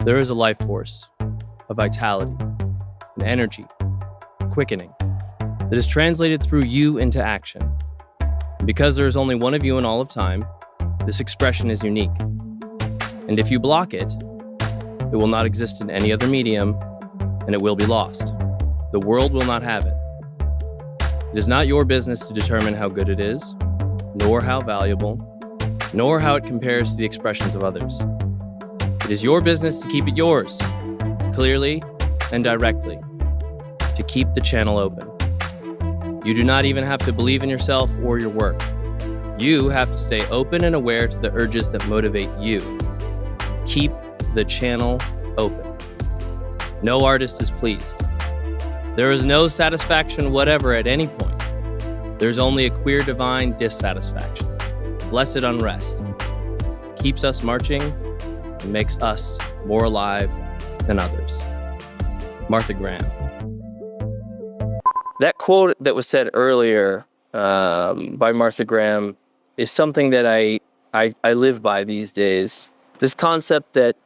There is a life force, a vitality, an energy, quickening, that is translated through you into action. And because there is only one of you in all of time, this expression is unique. And if you block it, it will not exist in any other medium, and it will be lost. The world will not have it. It is not your business to determine how good it is, nor how valuable, nor how it compares to the expressions of others. It is your business to keep it yours, clearly and directly, to keep the channel open. You do not even have to believe in yourself or your work. You have to stay open and aware to the urges that motivate you. Keep the channel open. No artist is pleased. There is no satisfaction whatever at any point. There's only a queer divine dissatisfaction, blessed unrest. Keeps us marching and makes us more alive than others. Martha Graham. That quote that was said earlier by Martha Graham is something that I live by these days. This concept that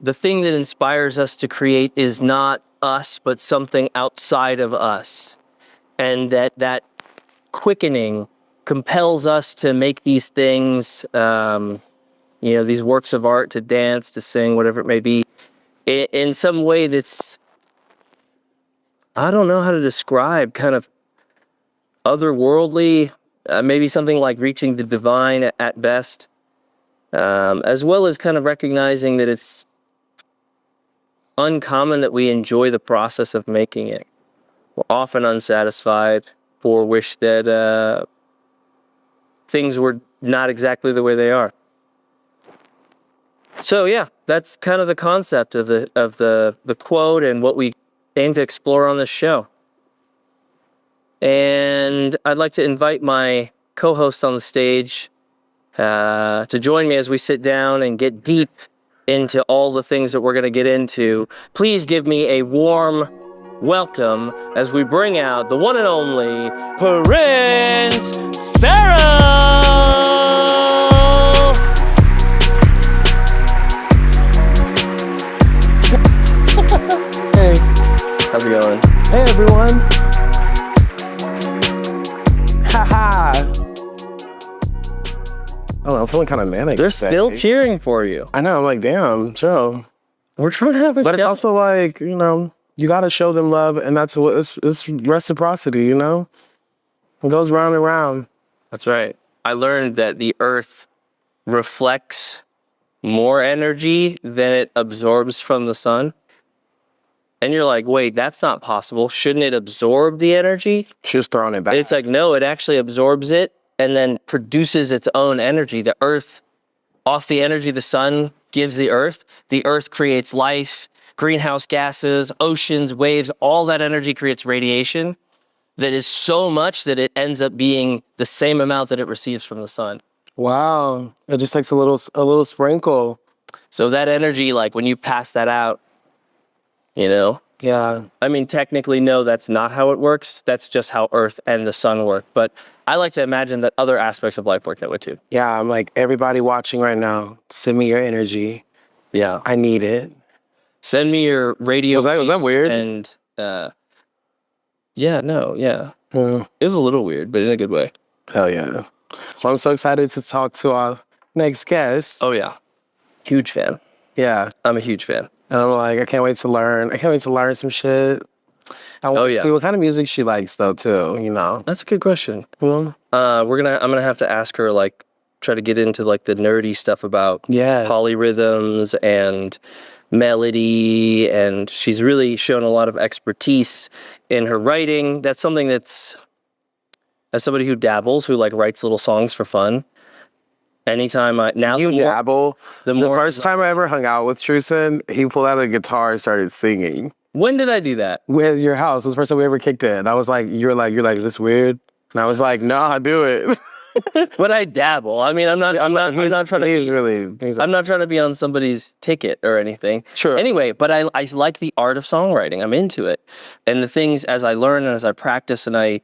the thing that inspires us to create is not us, but something outside of us. And that quickening compels us to make these things, these works of art, to dance, to sing, whatever it may be, in some way that's, I don't know how to describe, kind of otherworldly, maybe something like reaching the divine at best, as well as kind of recognizing that it's uncommon that we enjoy the process of making it. We're often unsatisfied or wish that things were not exactly the way they are. So yeah, that's kind of the concept of the quote and what we aim to explore on this show. And I'd like to invite my co-host on the stage to join me as we sit down and get deep into all the things that we're going to get into. Please give me a warm welcome as we bring out the one and only Prince Ferrell! Hey, how's it going? Hey everyone! Haha! Oh, I'm feeling kind of manic. They're still cheering for you. I know, I'm like, damn, chill. We're trying to have a But it's also like, you gotta show them love, and that's what it's reciprocity, It goes round and round. That's right. I learned that the earth reflects more energy than it absorbs from the sun. And you're like, wait, that's not possible. Shouldn't it absorb the energy? She's throwing it back. It's like, no, it actually absorbs it and then produces its own energy. The earth, off the energy the sun gives the earth creates life, greenhouse gases, oceans, waves, all that energy creates radiation that is so much that it ends up being the same amount that it receives from the sun. Wow. It just takes a little sprinkle. So that energy, like when you pass that out, Yeah. I mean, technically, no, that's not how it works. That's just how Earth and the sun work. But I like to imagine that other aspects of life work that way too. Yeah, I'm like, everybody watching right now, send me your energy. Yeah. I need it. Send me your radio. Was that weird? And, yeah. It was a little weird, but in a good way. Hell yeah. Well, I'm so excited to talk to our next guest. Oh, yeah. Huge fan. Yeah. I'm a huge fan. And I'm like, I can't wait to learn. I can't wait to learn some shit. I want to see what kind of music she likes, though, too, That's a good question. Well, I'm gonna have to ask her, like, try to get into, like, the nerdy stuff about polyrhythms and melody, and she's really shown a lot of expertise in her writing. That's something that's, as somebody who dabbles, who, like, writes little songs for fun, anytime dabble. The first time I ever hung out with Trueson, he pulled out a guitar and started singing. When did I do that? At your house. It was the first time we ever kicked it. I was like, you're like, is this weird? And I was like, no, I do it. But I dabble. I mean, I'm not trying to be on somebody's ticket or anything. Sure. Anyway, but I like the art of songwriting. I'm into it. And the things, as I learn and as I practice and I,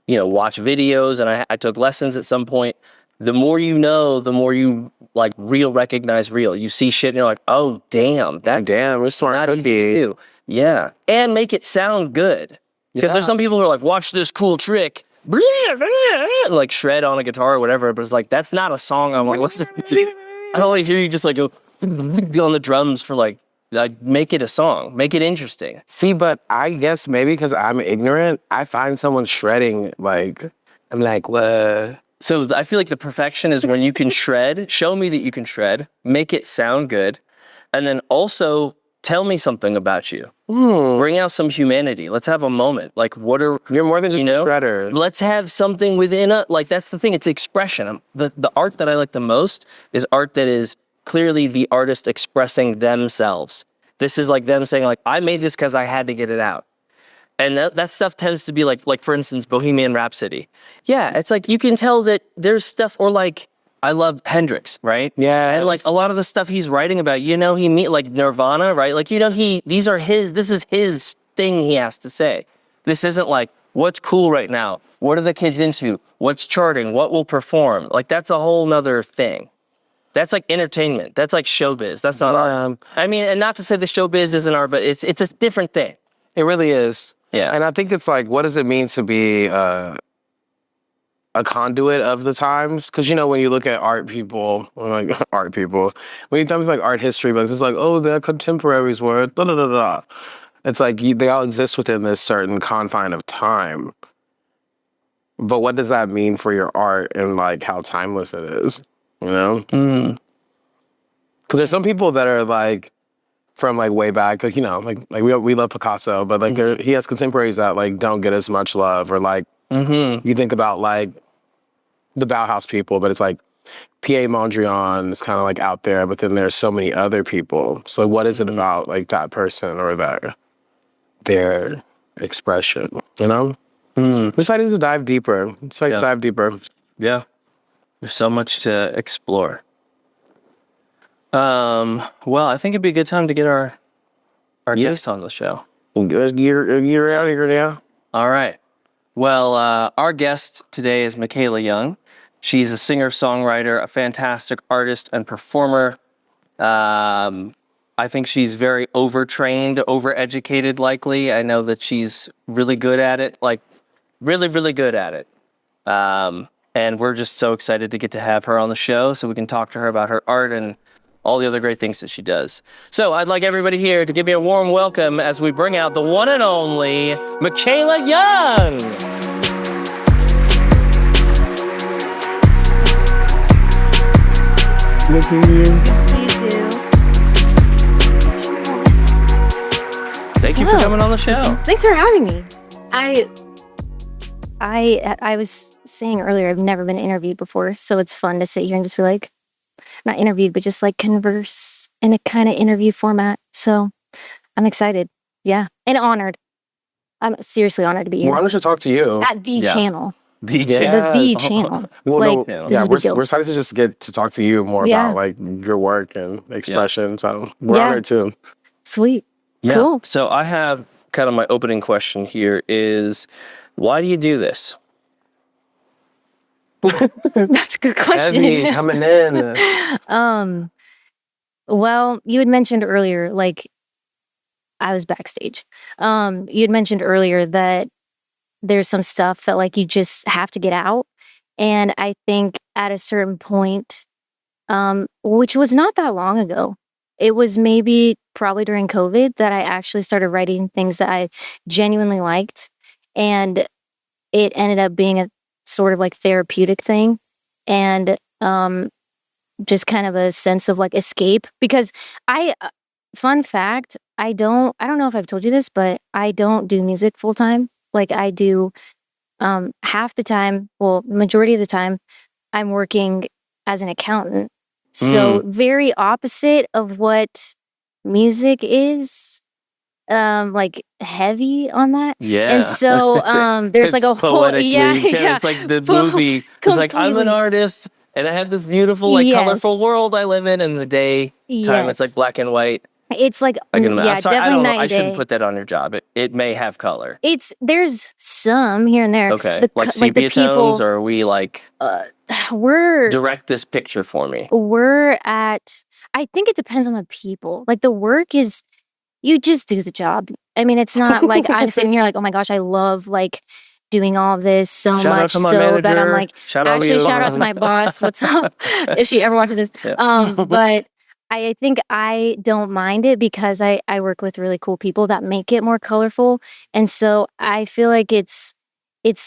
watch videos, and I took lessons at some point, the more you know, the more you like recognize real. You see shit and you're like, oh damn, Damn, we're smart not easy to cookie. do. Yeah, and make it sound good. Because there's some people who are like, watch this cool trick, like shred on a guitar or whatever. But it's like that's not a song I want to listen to. I don't want to hear you just like go on the drums for like make it a song, make it interesting. See, but I guess maybe because I'm ignorant, I find someone shredding like I'm like, what? So I feel like the perfection is when you can shred. Show me that you can shred, make it sound good, and then also tell me something about you. Bring out some humanity. Let's have a moment. Like, what are You're more than just a shredder. Let's have something within it. Like, that's the thing. It's expression. The art that I like the most is art that is clearly the artist expressing themselves. This is like them saying, like, I made this because I had to get it out. And that stuff tends to be like for instance, Bohemian Rhapsody. Yeah, it's like you can tell that there's stuff, or like I love Hendrix, right? Yeah. And like a lot of the stuff he's writing about, he meet like Nirvana, right? Like, this is his thing he has to say. This isn't like, what's cool right now? What are the kids into? What's charting? What will perform? Like, that's a whole nother thing. That's like entertainment. That's like showbiz. That's not art. I mean, and not to say the showbiz isn't art, but it's a different thing. It really is. Yeah. And I think it's like, what does it mean to be a conduit of the times? Because, when you look at art people, when you think like art history books, it's like, oh, the contemporaries were da-da-da-da. It's like they all exist within this certain confine of time. But what does that mean for your art and like how timeless it is? Because there's some people that are like, from like way back, like we love Picasso, but like he has contemporaries that like don't get as much love, or like you think about like the Bauhaus people, but it's like P.A. Mondrian is kind of like out there, but then there's so many other people. So what is it about like that person or their expression? We decided to dive deeper. Dive deeper. Yeah, there's so much to explore. Well, I think it'd be a good time to get our guest on the show. You're out here now. All right. Well, our guest today is Micaela Young. She's a singer-songwriter, a fantastic artist and performer. I think she's very overtrained, overeducated, likely. I know that she's really good at it, like really, really good at it. And we're just so excited to get to have her on the show so we can talk to her about her art and all the other great things that she does. So I'd like everybody here to give me a warm welcome as we bring out the one and only Micaela Young. Good to see you. You too. Thank you for coming on the show. Thanks for having me. I was saying earlier, I've never been interviewed before, so it's fun to sit here and just be like, not interviewed, but just like converse in a kind of interview format. So I'm excited. Yeah. And honored. I'm seriously honored to be here. We're honored to talk to you. At the channel. The channel. Well, Like, no, this is a big deal. we're excited to just get to talk to you more about like your work and expression. So we're honored too. Sweet. Yeah. Cool. So I have kind of my opening question here is, why do you do this? That's a good question. Heavy coming in. Well, you had mentioned earlier, like, I was backstage. You had mentioned earlier that there's some stuff that like you just have to get out. And I think at a certain point, which was not that long ago, it was maybe probably during COVID that I actually started writing things that I genuinely liked. And it ended up being a sort of like therapeutic thing. And just kind of a sense of like escape, because fun fact, I don't know if I've told you this, but I don't do music full time. Like I do half the time, well, majority of the time, I'm working as an accountant. So very opposite of what music is, like heavy on that. Yeah. And so there's like a whole It's like the movie. It's like I'm an artist and I have this beautiful, like colorful world I live in the day time. It's like black and white. It's like, I can imagine. yeah, I'm sorry, I definitely don't know. night I and shouldn't day. put that on your job. It may have color. There's some here and there. Okay. Like Like the sepia tones, people, or are we like, we're direct this picture for me? I think it depends on the people. Like the work is, you just do the job. I mean, it's not like I'm sitting here like, oh my gosh, I love like doing all of this so Shout out much to my so that I'm manager. like, Shout out to actually you. shout out to my boss. What's up? If she ever watches this. Yeah. But I think I don't mind it because I work with really cool people that make it more colorful. And so I feel like it's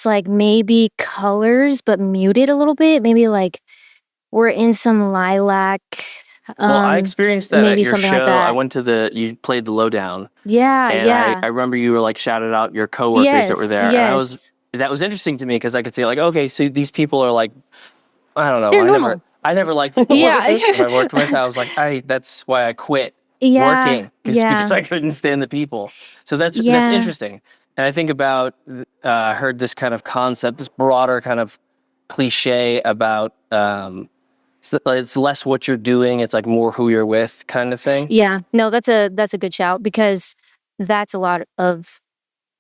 like maybe colors, but muted a little bit. Maybe like we're in some lilac. Well, I experienced that at Maybe your something show. like that. I went to you played the Lowdown. Yeah, And yeah. I remember you were like shouted out your coworkers that were there. Yes. And that was interesting to me because I could say like, okay, so these people are like, I don't know. They're normal. I never liked the Yeah. workers. When I worked with, I was like, that's why I quit Yeah. working because I couldn't stand the people. So that's Yeah. interesting. And I think about heard this kind of concept, this broader kind of cliche about it's less what you're doing, it's like more who you're with kind of thing. Yeah. No, that's a good shout because that's a lot of,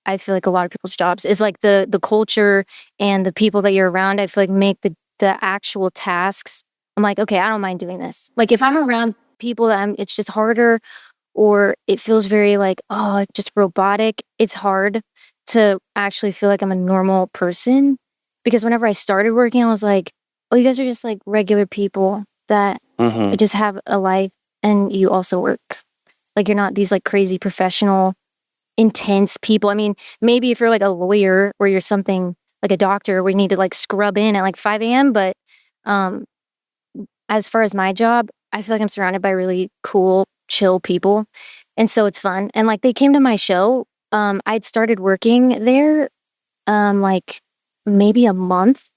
I feel like a lot of people's jobs is like the culture and the people that you're around. I feel like make the actual tasks. I'm like, okay, I don't mind doing this. Like if I'm around people that it's just harder, or it feels very like, oh, just robotic. It's hard to actually feel like I'm a normal person because whenever I started working, I was like, oh, you guys are just like regular people that just have a life and you also work. Like you're not these like crazy professional, intense people. I mean, maybe if you're like a lawyer or you're something like a doctor where you need to like scrub in at like 5 a.m. But as far as my job, I feel like I'm surrounded by really cool, chill people. And so it's fun. And like they came to my show. I'd started working there like maybe a month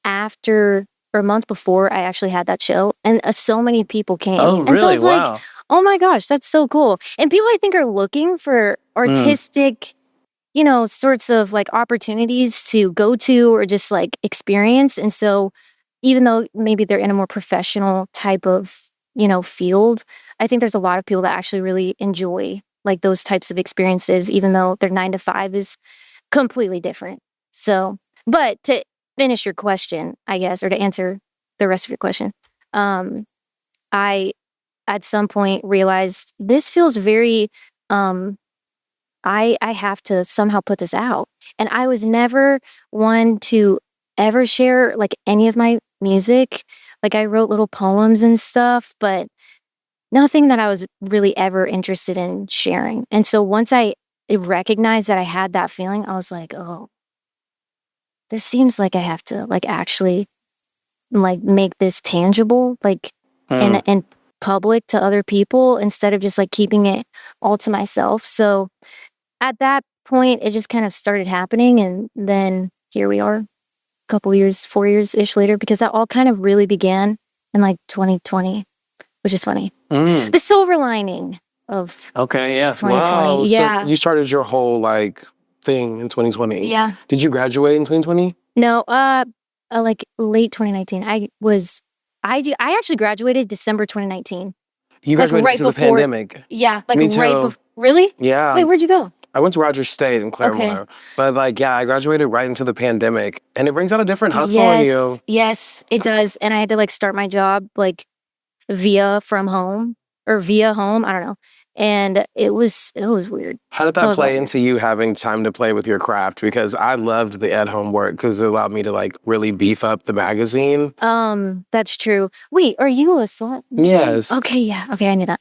after or a month before I actually had that show. And so many people came. Oh, And so really? it's like, Wow. oh my gosh, that's so cool. And people I think are looking for artistic, you know, sorts of like opportunities to go to or just like experience. And so even though maybe they're in a more professional type of, you know, field, I think there's a lot of people that actually really enjoy like those types of experiences, even though their 9 to 5 is completely different. So, but to finish your question, I guess, or to answer the rest of your question, I at some point realized this feels very, I have to somehow put this out. And I was never one to ever share like any of my music. Like I wrote little poems and stuff, but nothing that I was really ever interested in sharing. And so once I recognized that I had that feeling, I was like, oh, this seems like I have to like actually like make this tangible, like and public to other people instead of just like keeping it all to myself. So at that point, it just kind of started happening. And then here we are a couple years, 4 years ish later, because that all kind of really began in like 2020, which is funny. The silver lining of Okay, yeah. 2020. Wow. Yeah. So you started your whole like thing in 2020. Yeah. Did you graduate in 2020? No, like late 2019. I actually graduated December 2019. You Like, graduated right into the before- pandemic. Yeah, like Me right too. before. Really? Yeah. Wait, where'd you go? I went to Rogers State in Claremore. But like, yeah, I graduated right into the pandemic. And it brings out a different hustle on you. Yes, it does. And I had to like start my job like via home. I don't know. And it was weird. How did That that was play all into you having time to play with your craft? Because I loved the at-home work because it allowed me to like really beef up the magazine. That's true. Wait, are you a slut? Yes. Okay, yeah. Okay, I knew that.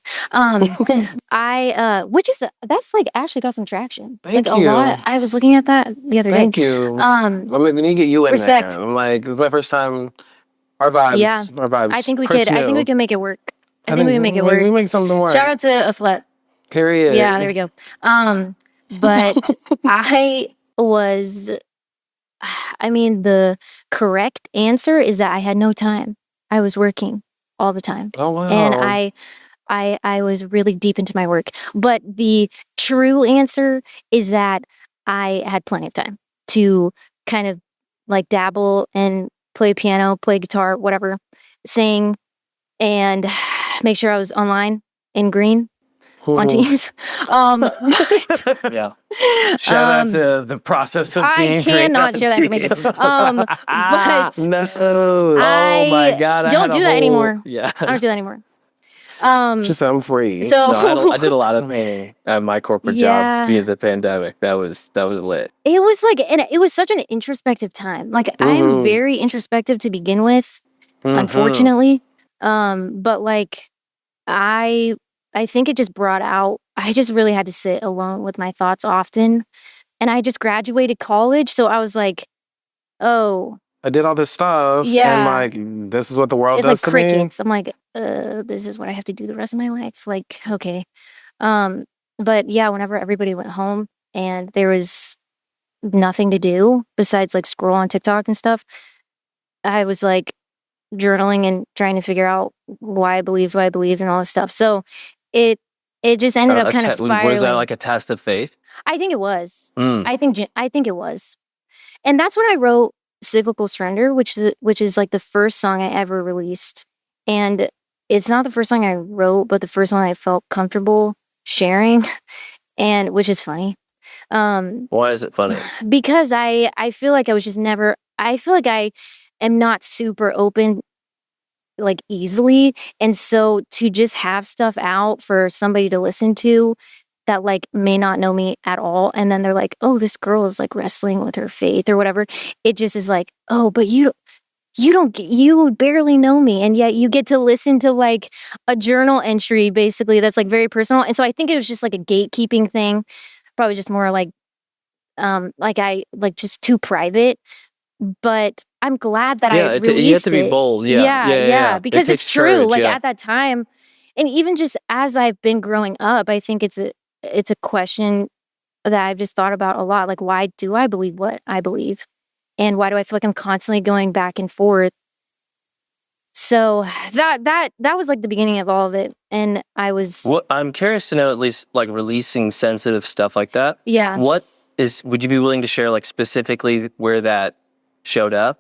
That's like actually got some traction. Thank like you. a lot. I was looking at that the other Thank day. you. I mean, we need to get you in respect. there. I'm like, it's my first time. Our vibes. Yeah. Our vibes. I think we Chris could. I think knew. we can make it work. I think we can make it work. We make something work. Shout out to ASLUT. Period. Yeah, there we go. But I mean, the correct answer is that I had no time. I was working all the time. Oh wow. And I was really deep into my work. But the true answer is that I had plenty of time to kind of like dabble and play piano, play guitar, whatever, sing, and make sure I was online in green on Teams. Yeah. Shout out to the process of being I cannot great share that on information. Teams. But No. Oh my God! I don't had a do that whole- anymore. Yeah. I don't do that anymore. Just I'm free. So No, I did a lot of painting at my corporate Yeah. job via the pandemic. That was lit. it was like, and it was such an introspective time. Like I'm very introspective to begin with, unfortunately. But like I think it just brought out, I just really had to sit alone with my thoughts often. And I just graduated college. So I was like, oh, I did all this stuff. Yeah. And like, this is what the world it's does like to me. crickets. I'm like, this is what I have to do the rest of my life. Like, okay. But yeah, whenever everybody went home and there was nothing to do besides like scroll on TikTok and stuff, I was like journaling and trying to figure out why I believed what I believed and all this stuff. So it just ended up kind of spiraling. Was that like a test of faith? I think it was. Mm. I think it was. And that's when I wrote Cyclical Surrender, which is like the first song I ever released. And it's not the first song I wrote, but the first one I felt comfortable sharing, and which is funny. Why is it funny? Because I feel like I feel like I am not super open like easily. And so to just have stuff out for somebody to listen to that like may not know me at all, and then they're like, oh, this girl is like wrestling with her faith or whatever, it just is like, oh, but you barely know me, and yet you get to listen to like a journal entry basically that's like very personal. And so I think it was just like a gatekeeping thing, probably just more like I like just too private. But I'm glad that I released it. You have to be bold. Yeah. Because It it's takes true. courage, Like yeah. at that time, and even just as I've been growing up, I think it's a question that I've just thought about a lot. Like, why do I believe what I believe? And why do I feel like I'm constantly going back and forth? So that was like the beginning of all of it. And I was I'm curious to know, at least like releasing sensitive stuff like that. Yeah. Would you be willing to share like specifically where that showed up?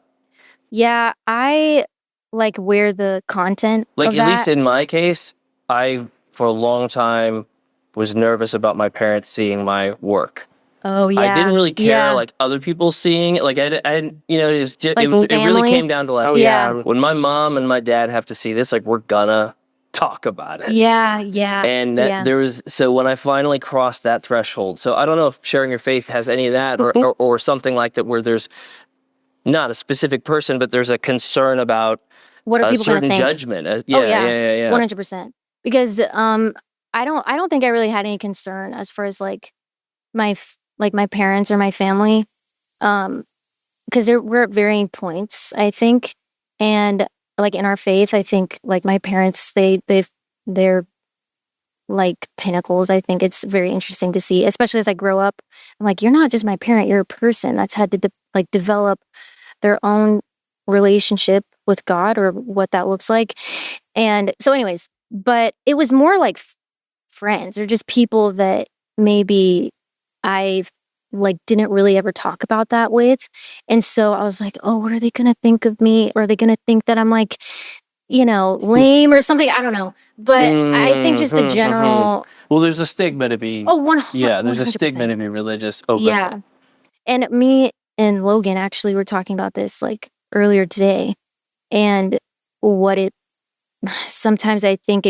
Yeah, I like where the content Like, of at least that. in my case, I, for a long time, was nervous about my parents seeing my work. Oh yeah. I didn't really care, Yeah. like, other people seeing it. Like, it was just, Like it really family? came down to, like, Oh, Yeah. yeah. when my mom and my dad have to see this, like, we're gonna talk about it. Yeah. And that there was, so when I finally crossed that threshold, so I don't know if sharing your faith has any of that or something like that, where there's not a specific person, but there's a concern about What are a people gonna certain think? judgment. Oh Yeah. 100%. Because I don't think I really had any concern as far as like my parents or my family, because we're at varying points, I think, and like in our faith, I think like my parents, they're like pinnacles. I think it's very interesting to see, especially as I grow up. I'm like, you're not just my parent, you're a person that's had to develop their own relationship with God, or what that looks like. And so anyways, but it was more like friends or just people that maybe I like didn't really ever talk about that with. And so I was like, oh, what are they going to think of me? Or are they going to think that I'm like, lame or something? I don't know. But I think just the general. Well, there's a stigma to be. Oh, 100%. Yeah, there's a stigma to be religious. Oh, Yeah. And me and Logan actually were talking about this like earlier today, and sometimes I think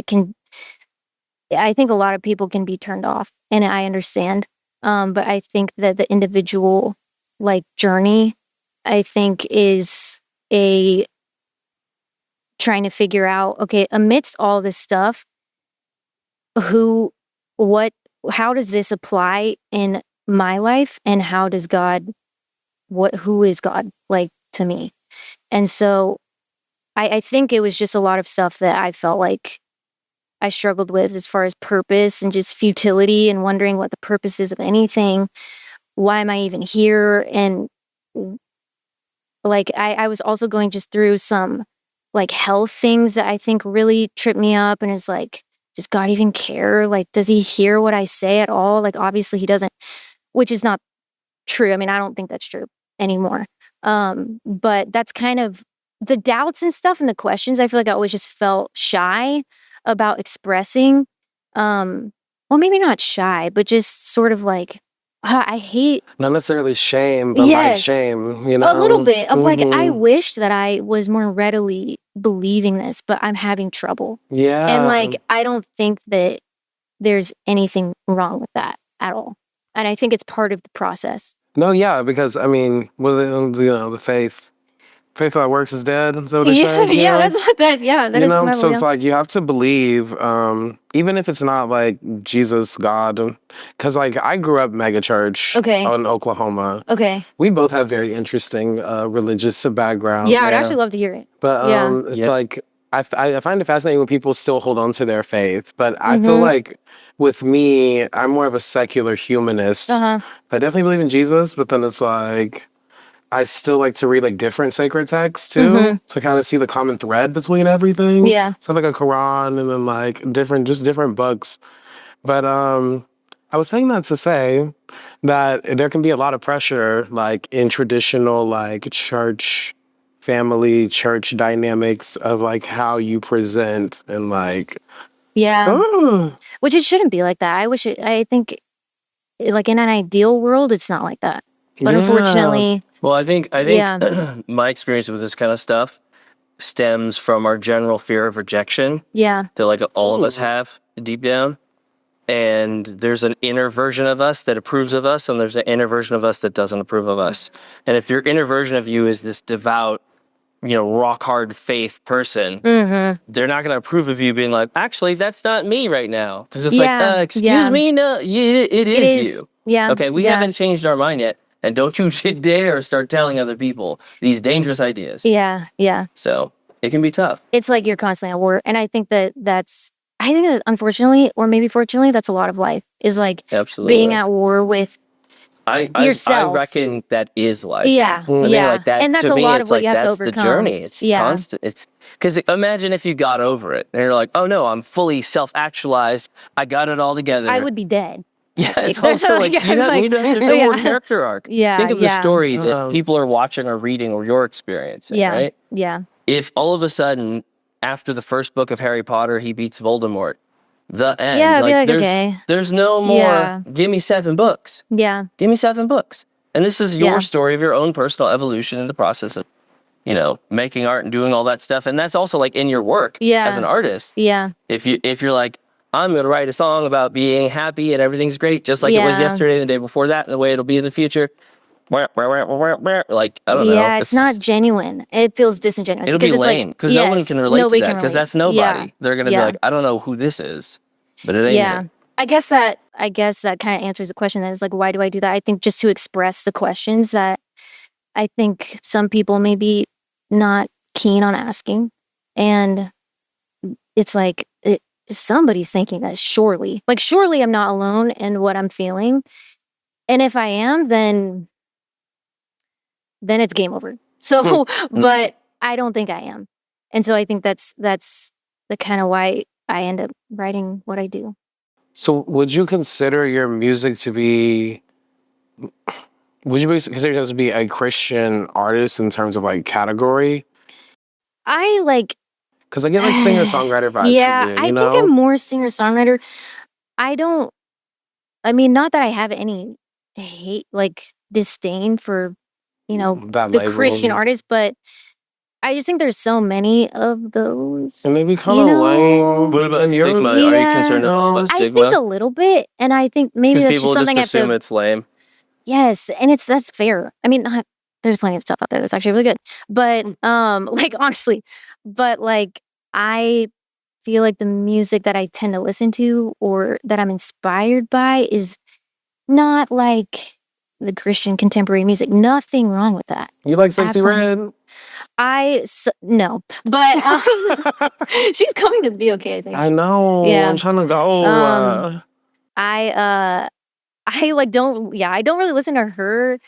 a lot of people can be turned off, and I understand. But I think that the individual like journey, I think, is trying to figure out, okay, amidst all this stuff, how does this apply in my life, and how does who is God like to me? And so I think it was just a lot of stuff that I felt like I struggled with as far as purpose and just futility and wondering what the purpose is of anything. Why am I even here? And like, I was also going just through some like health things that I think really tripped me up. And it's like, does God even care? Like, does he hear what I say at all? Like, obviously he doesn't, which is not true. I mean, I don't think that's true anymore. But that's kind of the doubts and stuff and the questions. I feel like I always just felt shy about expressing. well, maybe not shy, but just sort of like, I hate Not necessarily shame, but like Yes. shame, you know? a little bit of like, I Mhm. wish that I was more readily believing this, but I'm having trouble. Yeah. And like, I don't think that there's anything wrong with that at all. And I think it's part of the process. No, yeah, because I mean, what are the, the faith without works is dead. Is that what they Yeah, say? You yeah, know? that's what that, yeah, that You is the know, Bible, so it's yeah. like you have to believe, even if it's not like Jesus, God, because like I grew up mega church Okay. in Oklahoma. Okay. We both have very interesting religious backgrounds. Yeah, I'd actually love to hear it. But Yeah. it's Yep. like I find it fascinating when people still hold on to their faith. But I feel Mhm. like with me, I'm more of a secular humanist. Uh-huh. I definitely believe in Jesus, but then it's like I still like to read like different sacred texts too Mhm. to kind of see the common thread between everything. Yeah. So like a Quran and then like different books. But I was saying that to say that there can be a lot of pressure like in traditional like church dynamics of like how you present and like Yeah. oh, Which it shouldn't be like that. I think like in an ideal world, it's not like that. But yeah. unfortunately, Well, I think Yeah. my experience with this kind of stuff stems from our general fear of rejection yeah. that like all of us have deep down. And there's an inner version of us that approves of us, and there's an inner version of us that doesn't approve of us. And if your inner version of you is this devout, rock hard faith person, Mm-hmm. they're not going to approve of you being like, actually, that's not me right now. Because it's Yeah, like, excuse yeah. me, no, it is you. Yeah. Okay, we yeah. haven't changed our mind yet. And don't you dare start telling other people these dangerous ideas. Yeah. Yeah. So it can be tough. It's like you're constantly at war. And I think that unfortunately, or maybe fortunately, that's a lot of life is like Absolutely. being at war with I yourself. reckon that is life. Yeah. I mean, Yeah. like that, And that's to a me, lot it's of what like you have to that's the overcome. journey. It's Yeah. constant. It's because imagine if you got over it and you're like, oh no, I'm fully self-actualized. I got it all together. I would be dead. Yeah, it's There's also like- like you like- need to show more yeah. character arc. Yeah. Think of the yeah. story that Uh-oh. people are watching or reading or you're experiencing, Yeah. right? Yeah. If all of a sudden, after the first book of Harry Potter, he beats Voldemort, the end. Yeah, I'd be like, okay. There's no more. Yeah. Give me 7 books. Yeah. Give me 7 books. And this is your Yeah. story of your own personal evolution in the process of, making art and doing all that stuff. And that's also like in your work Yeah. as an artist. Yeah. If you're like, I'm going to write a song about being happy and everything's great, just like it was Yeah. yesterday and the day before that, and the way it'll be in the future. Like, I don't know. Yeah, it's not genuine. It feels disingenuous. It'll because be it's lame like, because no one can relate to nobody that can because relate. that's nobody. Yeah. They're going to Yeah. be like, I don't know who this is, but it ain't Yeah. me. I guess that kind of answers the question that is like, why do I do that? I think just to express the questions that I think some people may be not keen on asking. And it's like, somebody's thinking that surely I'm not alone in what I'm feeling. And if I am, then it's game over. So, but I don't think I am. And so I think that's the kind of why I end up writing what I do. So would you consider your music to be consider yourself to be a Christian artist in terms of like category? I like, Because I get like singer-songwriter vibes yeah, from you, I you think know? I'm more singer-songwriter. I mean, not that I have any hate, like disdain for, That the label. Christian artists, but I just think there's so many of those. And they be kind You of know? lame. What about and you're- stigma? Are you Yeah. concerned about I stigma? think a little bit, and I think maybe Because that's just people something I just have assume to. it's lame. Yes, and that's fair. I mean, there's plenty of stuff out there that's actually really good, but like honestly, but like I feel like the music that I tend to listen to or that I'm inspired by is not like the Christian contemporary music. Nothing wrong with that. You like Sexy Absolutely. Red? No, but she's coming to be okay. I think. I know. Yeah. I'm trying to go. I don't really listen to her,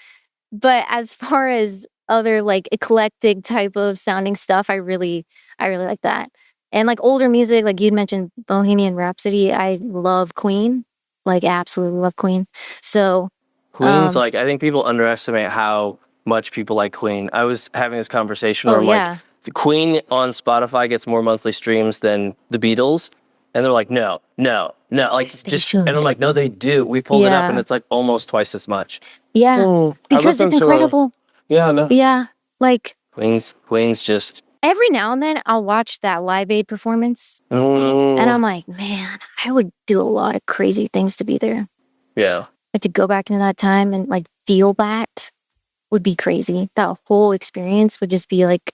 but as far as other like eclectic type of sounding stuff, I really like that. And like older music, like you'd mentioned Bohemian Rhapsody, I love Queen, like absolutely love Queen. So Queen's I think people underestimate how much people like Queen. I was having this conversation where I'm like, the Queen on Spotify gets more monthly streams than the Beatles. And they're like, no, No, like Yes, they just, should. and I'm like, no, they do. We pulled it up, Yeah. and it's like almost twice as much. Yeah, I because it's listened to incredible. Yeah, no. Yeah, like Queen's just, every now and then I'll watch that Live Aid performance, Mm. and I'm like, man, I would do a lot of crazy things to be there. yeah. Like to go back into that time and like feel that would be crazy. That whole experience would just be like,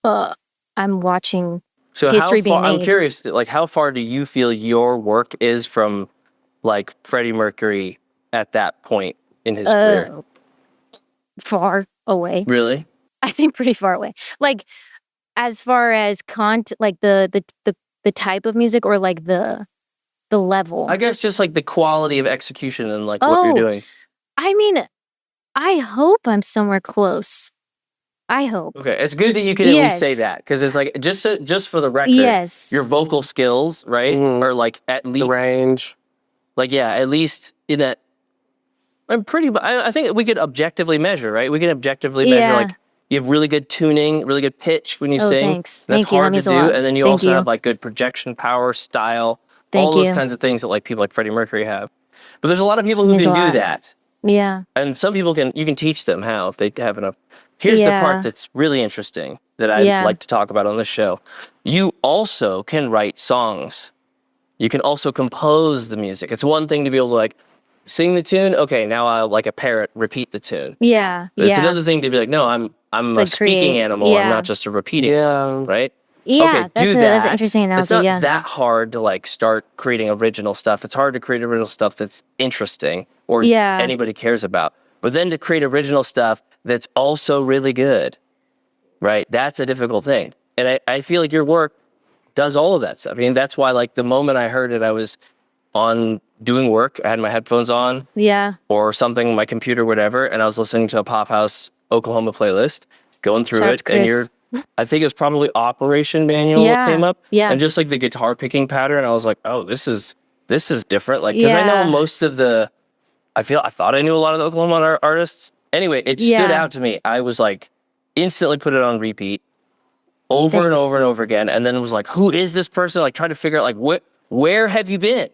I'm watching So history how being far? I'm made. curious. Like, how far do you feel your work is from, like Freddie Mercury at that point in his career? Far away. Really? I think pretty far away. Like as far as like the type of music or like the level. I guess just like the quality of execution and like what you're doing. I mean, I hope I'm somewhere close. I hope. Okay, it's good that you can at least say that, because it's like just for the record, Yes. your vocal skills, right, are like at The least range. like at least in that. I think we could objectively measure, right? We can objectively measure like you have really good tuning, really good pitch when you sing. Thanks. That's Thank you. That hard to means a do, lot. and then you Thank also you. have like good projection power, style, Thank all those you. kinds of things that like people like Freddie Mercury have. But there's a lot of people who Means a can do lot. that. Yeah. And some people you can teach them how if they have enough. Here's the part that's really interesting that I like to talk about on this show. You also can write songs. You can also compose the music. It's one thing to be able to like sing the tune. Okay, now I'll like a parrot repeat the tune. Yeah. It's another thing to be like, no, I'm like a speaking animal. I'm not just a repeating. Yeah. Right? Yeah, Okay, that's an interesting analogy. It's not that hard to like start creating original stuff. It's hard to create original stuff that's interesting or anybody cares about. But then to create original stuff that's also really good, right? That's a difficult thing. And I feel like your work does all of that stuff. I mean, that's why like the moment I heard it, I was on doing work. I had my headphones on. Yeah. Or something, my computer, whatever. And I was listening to a Pop House Oklahoma playlist, going through it. And I think it was probably Operation Manual that came up. Yeah. And just like the guitar picking pattern, I was like, oh, this is different. Like, because I know most of I thought I knew a lot of the Oklahoma artists. Anyway, it stood out to me. I was like, instantly put it on repeat over and over and over again. And then it was like, who is this person? Like, trying to figure out, like, where have you been?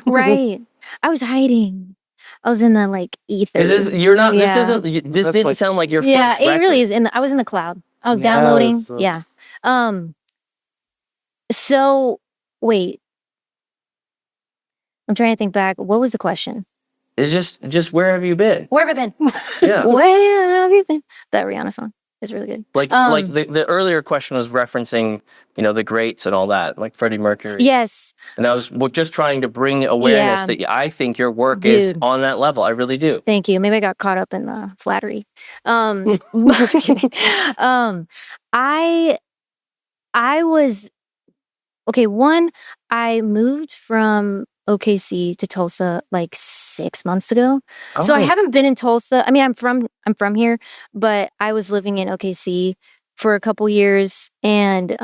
Right. I was hiding. I was in the like ether. This didn't sound like your first record. Yeah, it really is. I was in the cloud. I was downloading. Yeah. So wait. I'm trying to think back. What was the question? It's just where have you been? Where have I been? Yeah. Where have you been? That Rihanna song is really good. Like the earlier question was referencing, the greats and all that, like Freddie Mercury. Yes. And I was just trying to bring awareness that I think your work is on that level. I really do. Thank you. Maybe I got caught up in the flattery. I was okay. One, I moved from OKC to Tulsa like 6 months ago. Oh. So I haven't been in Tulsa. I mean, I'm from here, but I was living in OKC for a couple years and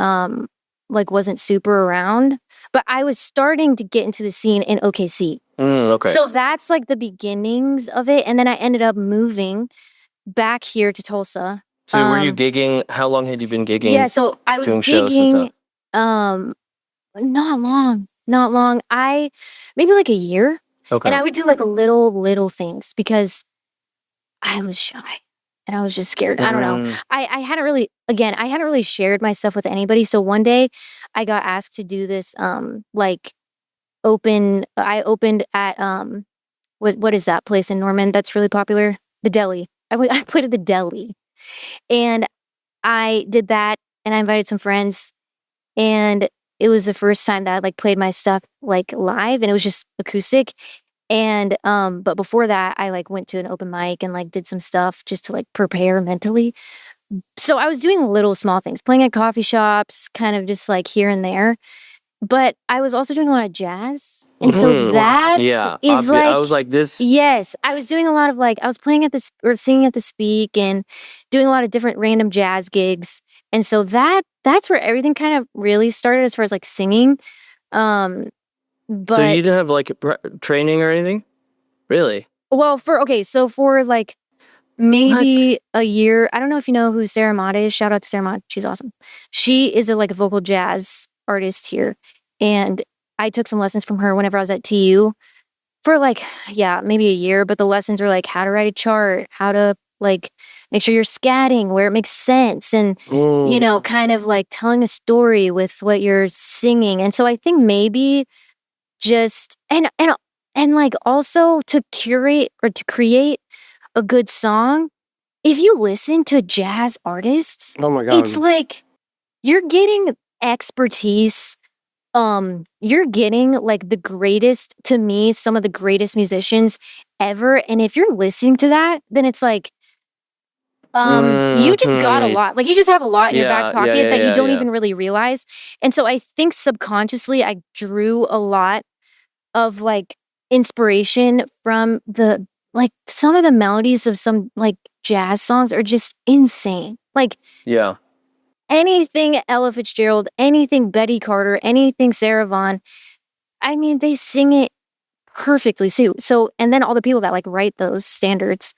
like wasn't super around. But I was starting to get into the scene in OKC. Okay. So that's like the beginnings of it. And then I ended up moving back here to Tulsa. So were you gigging? How long had you been gigging? Yeah, so I was gigging not long. Maybe like a year. Okay. And I would do like little things because I was shy and I was just scared. I don't know. I hadn't really shared my stuff with anybody. So one day I got asked to do this I opened at what is that place in Norman that's really popular? The Deli. I played at the Deli. And I did that and I invited some friends and it was the first time that I like played my stuff like live and it was just acoustic. And but before that I like went to an open mic and like did some stuff just to like prepare mentally. So I was doing little small things, playing at coffee shops, kind of just like here and there. But I was also doing a lot of jazz. And so that is like... I was like this... Yes. I was doing a lot of like... I was playing at this... or singing at the Speak and doing a lot of different random jazz gigs. And so that's where everything kind of really started as far as like singing. But... So you didn't have like training or anything? Really? Well, for like maybe a year... I don't know if you know who Sarah Mott is. Shout out to Sarah Mott. She's awesome. She is a vocal jazz artist here. And I took some lessons from her whenever I was at TU for like, maybe a year, but the lessons are like how to write a chart, how to like make sure you're scatting where it makes sense, and kind of like telling a story with what you're singing. And so I think maybe just and like also to curate or to create a good song, if you listen to jazz artists, Oh my God. it's like you're getting expertise. You're getting like the greatest, to me, some of the greatest musicians ever. And if you're listening to that, then it's like, you just got a lot. Like you just have a lot in your back pocket that you don't even really realize. And so I think subconsciously I drew a lot of like inspiration from like some of the melodies of some like jazz songs are just insane. Like anything Ella Fitzgerald, anything Betty Carter, anything Sarah Vaughan. I mean, they sing it perfectly too. So, and then all the people that like write those standards.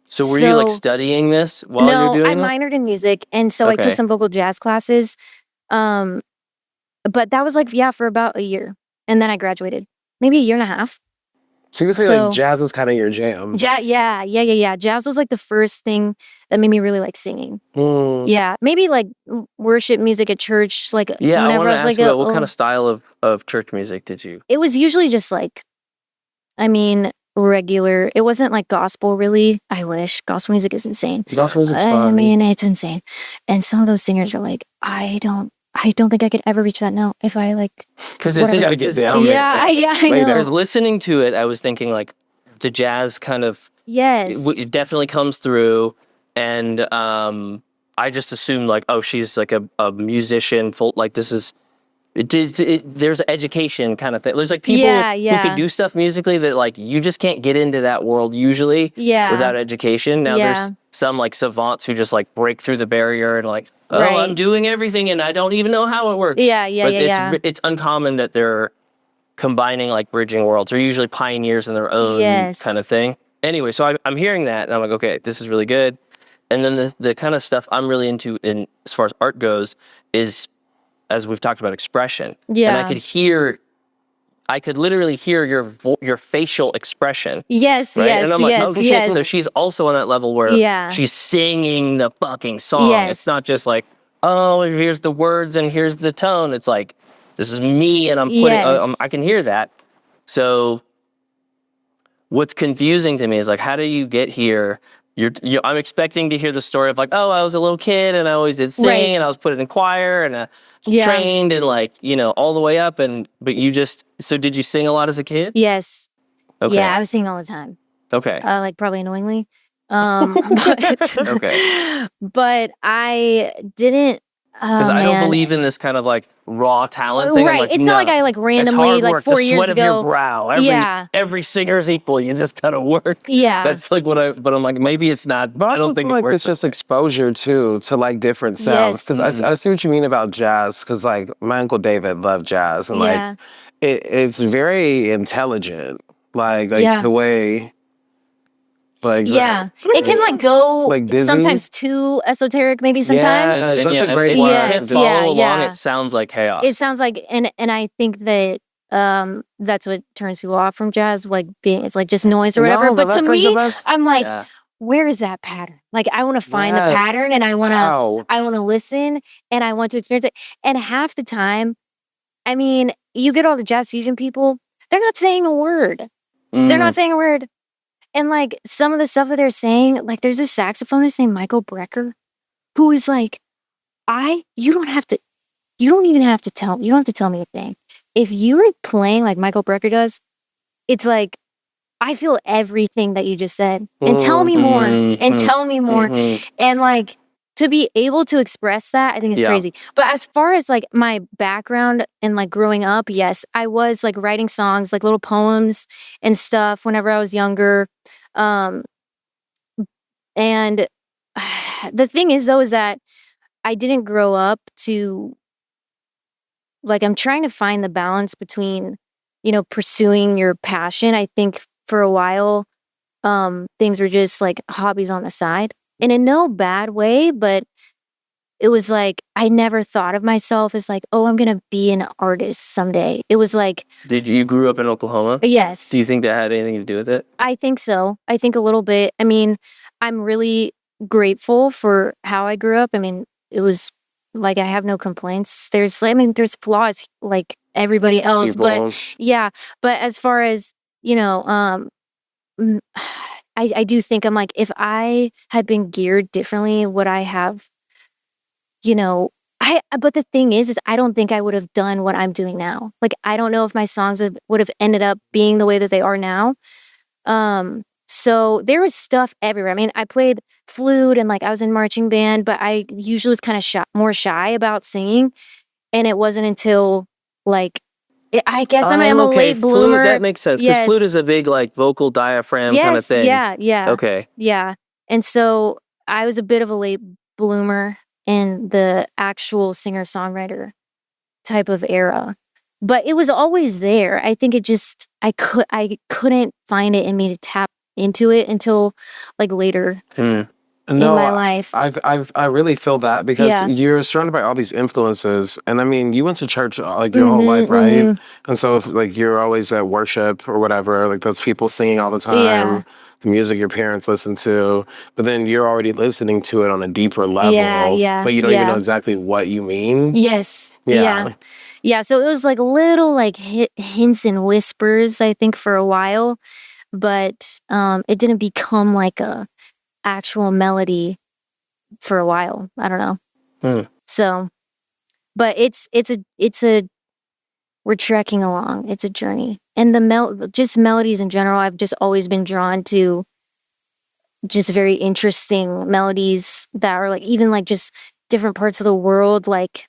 So were you like studying this while you're doing I minored in music, and so I took some vocal jazz classes. But that was like for about a year, and then I graduated, maybe a year and a half. So you would say like jazz is kind of your jam. Yeah. Jazz was like the first thing that made me really like singing. Yeah, maybe like worship music at church. Like whenever I was like, what kind of style of church music did you? It was usually just like, regular. It wasn't like gospel really. I wish. Gospel music is insane. Gospel music's fun. I mean, it's insane. And some of those singers are like, I don't think I could ever reach that note if I like. Because it's gotta get down. I know. Because listening to it, I was thinking like the jazz kind of it definitely comes through, and I just assumed like, oh, she's like a musician. Like this is. There's education kind of thing. There's like people who could do stuff musically that like you just can't get into that world usually without education. Now there's some like savants who just like break through the barrier and like, I'm doing everything and I don't even know how it works. But it's uncommon that they're combining like bridging worlds. They're usually pioneers in their own kind of thing. Anyway, so I'm hearing that and I'm like, okay, this is really good. And then the kind of stuff I'm really into in as far as art goes is, as we've talked about, expression. And I could literally hear your facial expression. Yes, right? yes, and I'm like, yes, oh shit. yes. So she's also on that level where she's singing the fucking song. It's not just like, oh, here's the words and here's the tone. It's like, this is me and I'm putting, I can hear that. So what's confusing to me is like, how do you get here? I'm expecting to hear the story of like, oh, I was a little kid and I always did sing and I was put in choir and I trained and like, all the way up. But you just, so did you sing a lot as a kid? Yes. Okay. Yeah, I was singing all the time. Okay. Like probably annoyingly. But I didn't. Because I don't believe in this kind of like raw talent thing. Right. Like, it's not like I like randomly like 4 years ago. The sweat of your brow. Every singer's equal. You just gotta work. Yeah. That's like but I'm like, maybe it's not. But I don't think like it works. it's just exposure too, to like different sounds. Because I see what you mean about jazz. Because like my Uncle David loved jazz. And like it's very intelligent. Like the way. Like it can like go like sometimes too esoteric, maybe sometimes. Yeah, that's a great word. Yes, follow along. It sounds like chaos. It sounds like, and I think that that's what turns people off from jazz, like it's like just noise or whatever. But to me, I'm like, where is that pattern? Like I want to find the pattern, and I want to listen, and I want to experience it. And half the time, I mean, you get all the jazz fusion people; they're not saying a word. They're not saying a word. And like some of the stuff that they're saying, like there's a saxophonist named Michael Brecker who is like, you don't have to tell me a thing. If you were playing like Michael Brecker does, it's like, I feel everything that you just said and tell me more and tell me more. And like, to be able to express that, I think is crazy. But as far as like my background and like growing up, yes, I was like writing songs, like little poems and stuff whenever I was younger. And the thing is though, is that I didn't grow up to like, I'm trying to find the balance between, pursuing your passion. I think for a while, things were just like hobbies on the side. And in no bad way, but it was like I never thought of myself as like, oh, I'm gonna be an artist someday. It was like, Did you grew up in Oklahoma? yes, Do you think that had anything to do with it? I think so. I think a little bit. I mean, I'm really grateful for how I grew up. I mean, it was like I have no complaints. There's flaws like everybody else, People. but yeah. But as far as mm, I do think I'm like, if I had been geared differently, would I have, but the thing is I don't think I would have done what I'm doing now. Like, I don't know if my songs would have ended up being the way that they are now. So there was stuff everywhere. I mean, I played flute and like I was in marching band, but I usually was kind of more shy about singing. And it wasn't until like, I guess I'm a late bloomer. Flute, that makes sense. Because flute is a big like vocal diaphragm kind of thing. Yeah. Okay. Yeah. And so I was a bit of a late bloomer in the actual singer-songwriter type of era. But it was always there. I think it just I couldn't find it in me to tap into it until like later in my life. I really feel that because you're surrounded by all these influences, and I mean, you went to church like your whole life, right? And so if like you're always at worship or whatever, like those people singing all the time, the music your parents listen to, but then you're already listening to it on a deeper level, but you don't even know exactly what you mean. Yes. Yeah. So it was like little like hints and whispers, I think, for a while, but it didn't become like a actual melody for a while. I don't know. So, but it's a we're trekking along. It's a journey, and just melodies in general. I've just always been drawn to just very interesting melodies that are like even like just different parts of the world. Like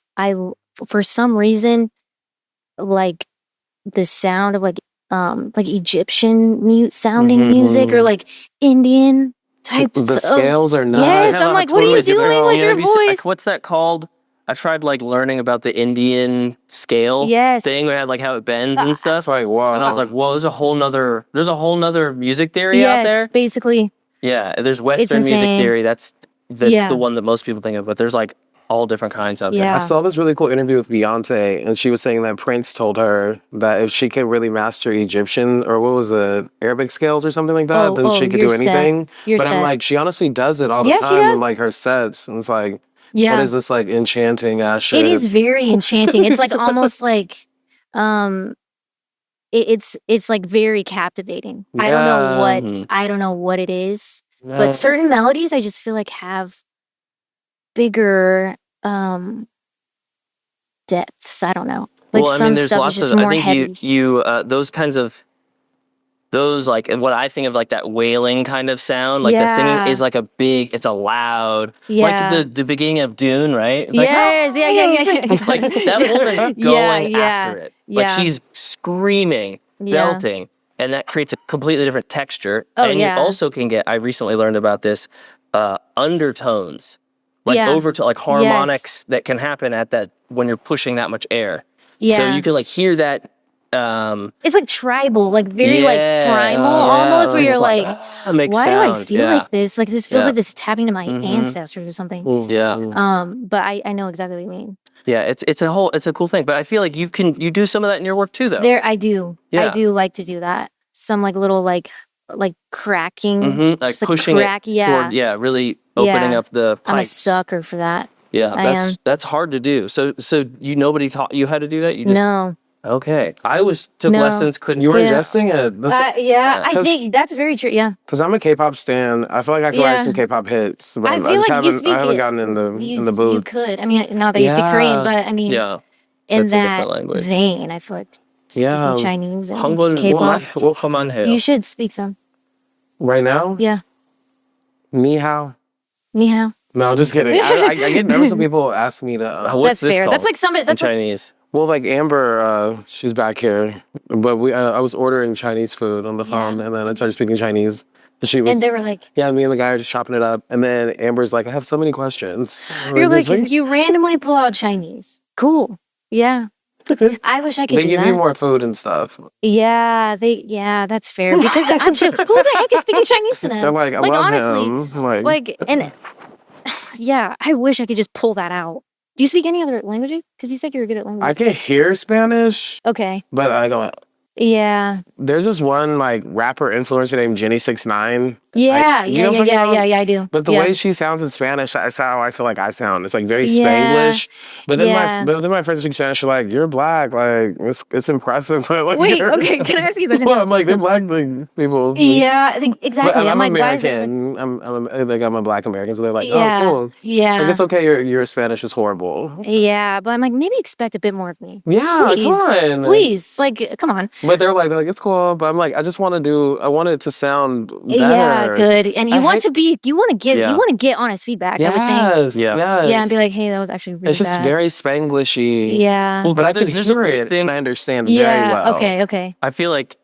for some reason, like the sound of like Egyptian sounding music or like Indian types. The scales are nuts. Yes, I'm like, what are you doing with your voice? Like, what's that called? I tried like learning about the Indian scale thing. We had like how it bends and stuff. It's like, wow. And I was like, whoa, there's a whole nother music theory out there. Yes, basically. Yeah, there's Western music theory. That's the one that most people think of, but there's like all different kinds out there. I saw this really cool interview with Beyonce, and she was saying that Prince told her that if she could really master Egyptian, or what was it, Arabic scales or something like that, then she could do anything. But I'm like, she honestly does it all the time in like her sets. And it's like, what is this like enchanting ass shit? It is very enchanting. It's like almost like it's like very captivating. I don't know what it is. But certain melodies I just feel like have bigger depths. I don't know. Like some there's stuff lots is just of more I think heavy. you those kinds of like what I think of like that wailing kind of sound, like the singing is like it's a loud like the beginning of Dune, right? It's yes, like, like that woman going after it. Like she's screaming, belting, and that creates a completely different texture. And you also can get, I recently learned about this, undertones. Like overtone, like harmonics that can happen at that when you're pushing that much air. So you can like hear that. It's like tribal, like very like primal almost, where you're like, why do I feel like this? Like this feels like this is tapping to my ancestors or something. But I know exactly what you mean. Yeah, it's a cool thing. But I feel like you do some of that in your work too, though. I do like to do that. Some like little like cracking, like pushing it toward, really opening up the pipes. I'm a sucker for that. Yeah, that's hard to do. So nobody taught you how to do that? You just No. Okay. I took lessons, couldn't. You were ingesting it? I think that's very true, Because I'm a K-pop stan. I feel like I could write some K-pop hits, but I haven't gotten in the booth. You could. I mean, not that you speak Korean, but I mean, in that vein, I feel like speaking Chinese and K-pop. You should speak some. Right now? Yeah. Ni hao. Ni hao. No, just kidding. I get nervous when people ask me to. What's that's this fair. called? That's like somebody. That's in Chinese. Well, like Amber, she's back here, but I was ordering Chinese food on the phone, and then I started speaking Chinese. And they were like, me and the guy are just chopping it up, and then Amber's like, I have so many questions. You're like, you randomly pull out Chinese. Cool. Yeah. I wish I could do that. They give you more food and stuff. Yeah, that's fair. Because I'm sure, who the heck is speaking Chinese to them? They're like, I love honestly, him. and yeah, I wish I could just pull that out. Do you speak any other languages? Because you said you were good at I languages. can hear Spanish, Okay. but I don't. Yeah. There's this one like rapper influencer named Jenny69. Yeah. you know what I'm talking about? Yeah, I do. But the yeah. way she sounds in Spanish, that's how I feel like I sound. It's like very Yeah. Spanglish. But then Yeah. my friends speak Spanish are like, "You're black, like it's impressive." But, like, Wait, okay, can I ask you a question? Well, I'm like they're black like, people. Yeah, I think exactly. But I'm like, why is it? American. I'm a black American, so they're like, Yeah. "Oh, cool." Yeah. Like it's okay. Your Spanish is horrible. Yeah, but I'm like, maybe expect a bit more of me. Yeah, Please. come on. Please, like, come on. But they're like it's cool. But I'm like, I want it to sound better. Yeah, good. And you want to get honest feedback. I would think. Yes, yes. Yeah, and be like, hey, that was actually really It's just bad. very Spanglishy. Yeah. But I can there's a hear weird it thing- and I understand Yeah. very well. Okay. I feel like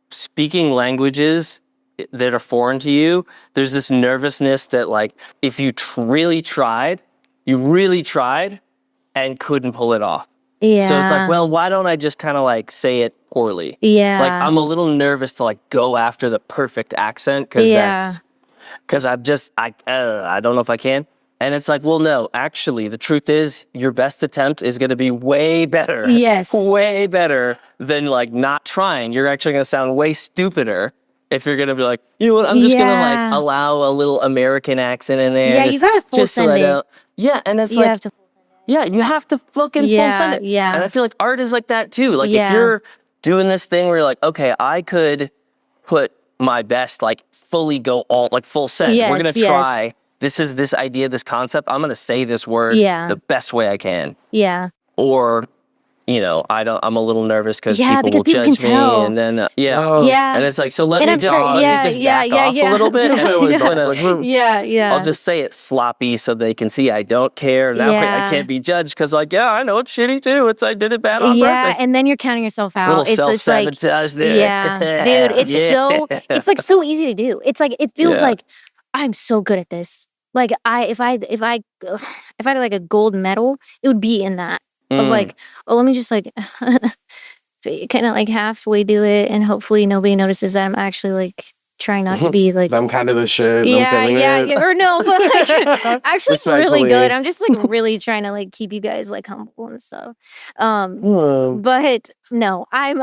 speaking languages that are foreign to you, there's this nervousness that like if you really tried and couldn't pull it off. Yeah. So it's like, well, why don't I just kind of like say it poorly? Yeah. Like I'm a little nervous to like go after the perfect accent because I don't know if I can. And it's like, well, no, actually, the truth is your best attempt is going to be way better. Yes. Way better than like not trying. You're actually going to sound way stupider if you're going to be like, you know what, I'm just going to like allow a little American accent in there. Yeah, you got to full send it. Yeah, and it's You like, have to. yeah, you have to fucking full send it. Yeah. And I feel like art is like that too. Like Yeah. if you're doing this thing where you're like, okay, I could put my best, like fully go all, like full send. We're going to try. This is this idea, this concept. I'm going to say this word the best way I can. Yeah. Or, you know, I'm a little nervous because Yeah, people will because judge people me. can tell. And then, Yeah. And it's like, so let And me I'm just, sure- let me just back off a little bit. And it was Yeah. I'll just say it sloppy so they can see I don't care. That way I can't be judged because like, yeah, I know it's shitty too. I did it bad on purpose. And then you're counting yourself out. Little It's just like, self-sabotage there. yeah, dude, it's like so easy to do. It's like, it feels like I'm so good at this. Like if I had like a gold medal, it would be in that of like, oh, let me just like kind of like halfway do it, and hopefully nobody notices that I'm actually like trying not to be like. I'm kind of the shit. Yeah, or no, but like actually really Respectfully. good. I'm just like really trying to like keep you guys like humble and stuff. But no, I'm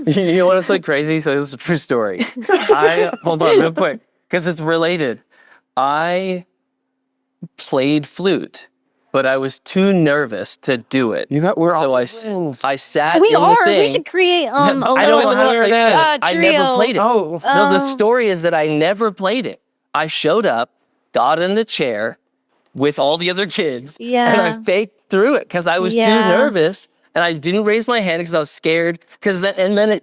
You know what? It's like crazy. So this is a true story. Hold on real quick because it's related. I played flute, but I was too nervous to do it. We're all I sat we in the are. thing. We should create I don't know how to I trio. never played it. Oh. No, the story is that I never played it. I showed up, got in the chair with all the other kids, and I faked through it because I was too nervous, and I didn't raise my hand because I was scared. Because then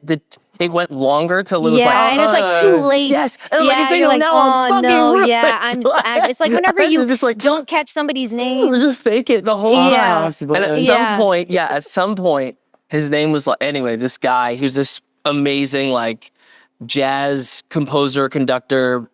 it went longer till it was like, and it's like too late. Yes, and I'm like, if they you're know like, now, I'm fucking ruined. it's like whenever you just like don't catch somebody's name. just fake it the whole Yeah. time. And at some point, his name was like, anyway, this guy, who's this amazing like jazz composer, conductor.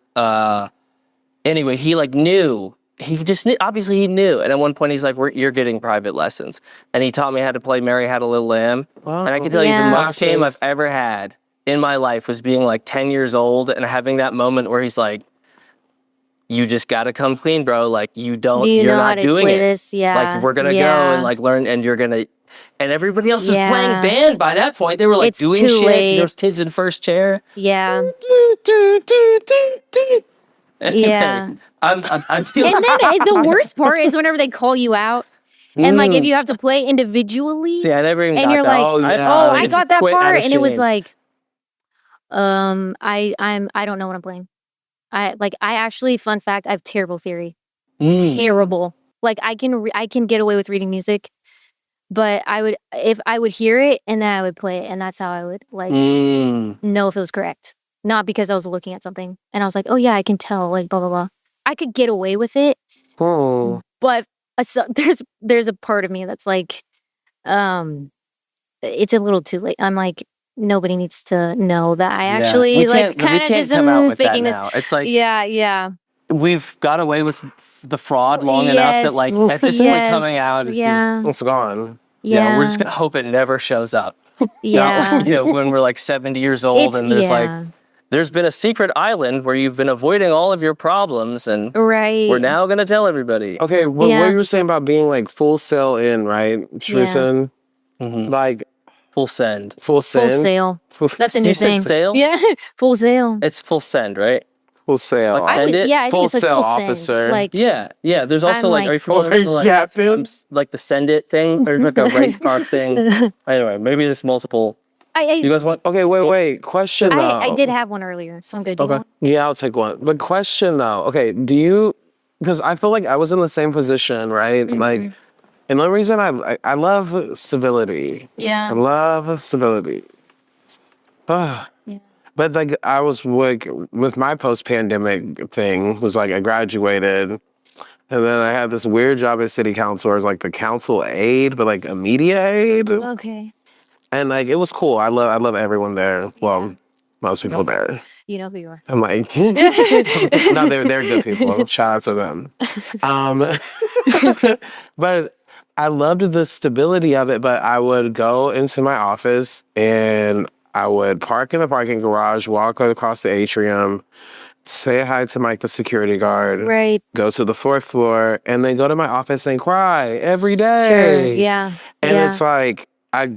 Anyway, he like knew. He just knew, obviously he knew. And at one point he's like, you're getting private lessons. And he taught me how to play Mary Had a Little Lamb. Wow. And I can tell you the Yeah. most shame I've ever had in my life was being like 10 years old and having that moment where he's like, you just got to come clean, bro. Like you're Do you know how not to doing play it. this? Yeah. Like we're going to go and like learn and you're going to, and everybody else is Yeah. playing band by that point. They were like It's doing too shit. late. There was kids in first chair. Yeah. And Yeah. I feel And then the worst part is whenever they call you out, and like if you have to play individually, See, I never even and got you're that. like, I got that quit out far, of and it was shame. like, I don't know what I'm playing. I actually, fun fact, I have terrible theory. Terrible. Like I can get away with reading music, but if I would hear it and then I would play it, and that's how I would like know if it was correct. Not because I was looking at something and I was like, oh yeah, I can tell, like blah blah blah. I could get away with it, but there's a part of me that's like, it's a little too late. I'm like, nobody needs to know that I actually like kind of just am faking this. It's like Yeah. we've got away with the fraud long enough that like at this point coming out is just It's gone. yeah, we're just gonna hope it never shows up. Yeah. You know, when we're like 70 years old and there's like there's been a secret island where you've been avoiding all of your problems, and Right. we're now going to tell everybody. Okay, what you were saying about being like full sail in, right? Trueson, like Full send. full Full send, sail. That's a You new said thing. sail? Yeah, full sail. It's full send, right? full sail. Like, I would, Send it? yeah, I Full think it's like sail full send. officer. Like, Yeah. There's also I'm like, are you familiar with like, Captain? like the send it thing? There's like a rate card thing. Anyway, maybe there's multiple. You guys want? Okay, wait. Question though. I did have one earlier, so I'm good. Do you want? Yeah, I'll take one. But question though. Okay, do you? Because I feel like I was in the same position, right? Like, and the reason I love stability. I Yeah. love stability. Yeah. But like I was like with my post-pandemic thing was like I graduated, and then I had this weird job at city council where I was like the council aide, but like a media aide, Okay. and like it was cool. I love everyone there. Well, most people there. You know who you are. I'm like, no, they're good people. Shout out to them. But I loved the stability of it. But I would go into my office and I would park in the parking garage, walk across the atrium, say hi to Mike, the security guard, Right. go to the 4th floor, and then go to my office and cry every Sure. day. Yeah. And yeah. it's like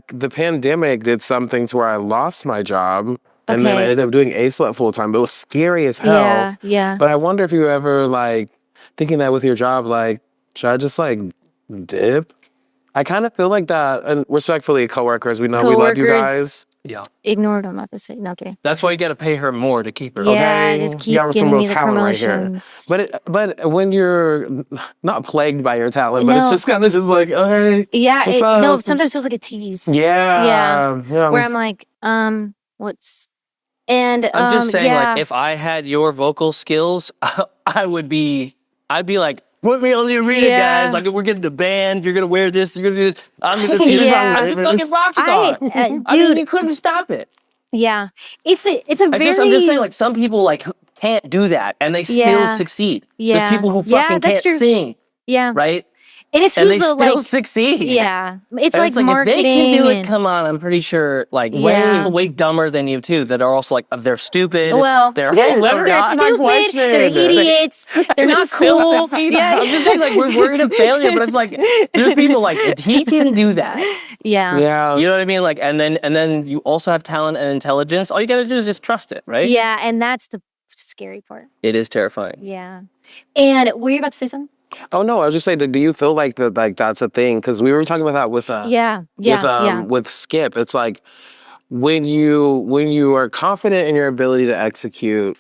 the pandemic did something to where I lost my job. And then I Okay. ended up doing ASLUT full time, but it was scary as hell. Yeah. Yeah. But I wonder if you ever like thinking that with your job, like, should I just like dip? I kind of feel like that. And respectfully, coworkers, we know we love you Coworkers. guys. Yeah. Ignored them. Not to say. Okay. That's why you got to pay her more to keep her. Yeah. Okay, Just keep you got some giving real me the talent right here. promotions. But when you're not plagued by your talent, but it's No. just kind of just like, oh, hey, Yeah. what's No. up? Sometimes it feels like a tease. Yeah. Where I'm like, what's, and I'm just saying, yeah. like, if I had your vocal skills, I'd be like, put me on the arena, Yeah. guys. Like, we're getting the band. You're gonna wear this. You're gonna do this. I'm gonna be Yeah. I'm a fucking rock star. dude. I mean, you couldn't stop it. Yeah. It's a very. I'm just saying, like, some people like can't do that, and they still Yeah. succeed. Yeah. There's people who Yeah, fucking that's can't true. sing, Yeah. right? And it's And who's they the still like. succeed. Yeah. It's And like it's like marketing. if they can do it, and- come on, I'm pretty sure like Yeah. way dumber than you too that are also like they're stupid. Well, they're Yeah, let her- They're I'm not stupid. questioning They're it. idiots. They're not cool. I'm Yeah. just saying like we're worried of failure, but it's like there's people like if he can do that, Yeah. Yeah. you know what I mean? Like and then you also have talent and intelligence. All you gotta do is just trust it, right? Yeah. And that's the scary part. It is terrifying. Yeah. And were you about to say something? Oh no, I was just saying, do you feel like that? Like that's a thing? Because we were talking about that with Yeah. Yeah. with Skip. It's like when you are confident in your ability to execute,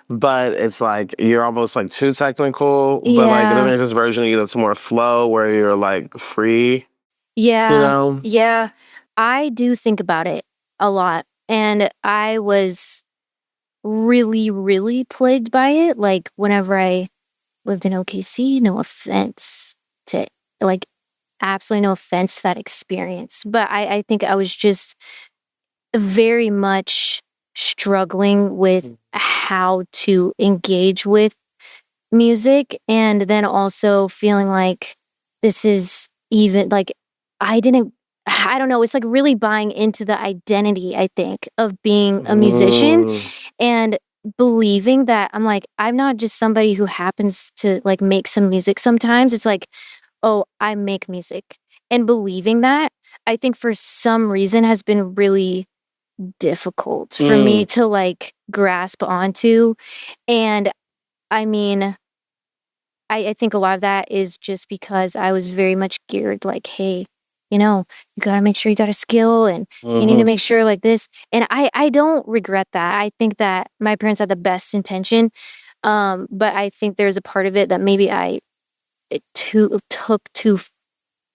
but it's like you're almost like too technical. But like Yeah. then there's this version of you that's more flow where you're like free. Yeah. You know? Yeah. I do think about it a lot. And I was really, really plagued by it. Like whenever I lived in OKC, no offense to like absolutely no offense to that experience. But I think I was just very much struggling with how to engage with music, and then also feeling like this is even like I don't know, it's like really buying into the identity, I think, of being a musician and believing that I'm like, I'm not just somebody who happens to like make some music sometimes. It's like, oh, I make music. And believing that, I think for some reason has been really difficult for me to like grasp onto. And I mean, I think a lot of that is just because I was very much geared like, hey, you know, you got to make sure you got a skill and you need to make sure like this. And I don't regret that. I think that my parents had the best intention. But I think there's a part of it that maybe took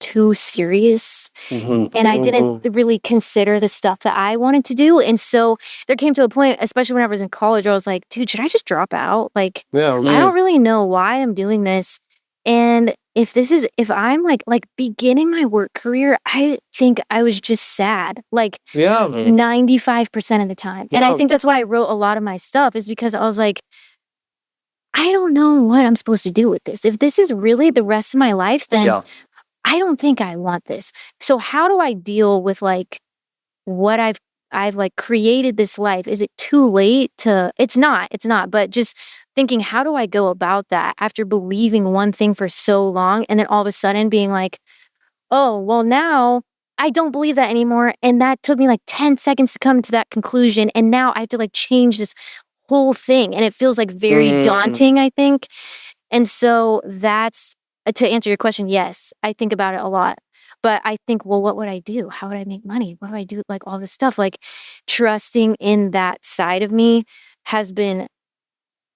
too serious. And I didn't really consider the stuff that I wanted to do. And so there came to a point, especially when I was in college, where I was like, dude, should I just drop out? Like, I don't really know why I'm doing this. And if I'm like beginning my work career, I think I was just sad, like 95% of the time. And I think that's why I wrote a lot of my stuff, is because I was like, I don't know what I'm supposed to do with this. If this is really the rest of my life, then I don't think I want this. So how do I deal with like what I've like created this life. Is it too late to, it's not, but just thinking, how do I go about that after believing one thing for so long and then all of a sudden being like, oh, well now I don't believe that anymore. And that took me like 10 seconds to come to that conclusion. And now I have to like change this whole thing. And it feels like very daunting, I think. And so that's, to answer your question, yes, I think about it a lot. But I think, well, what would I do? How would I make money? What do I do? Like all this stuff, like trusting in that side of me has been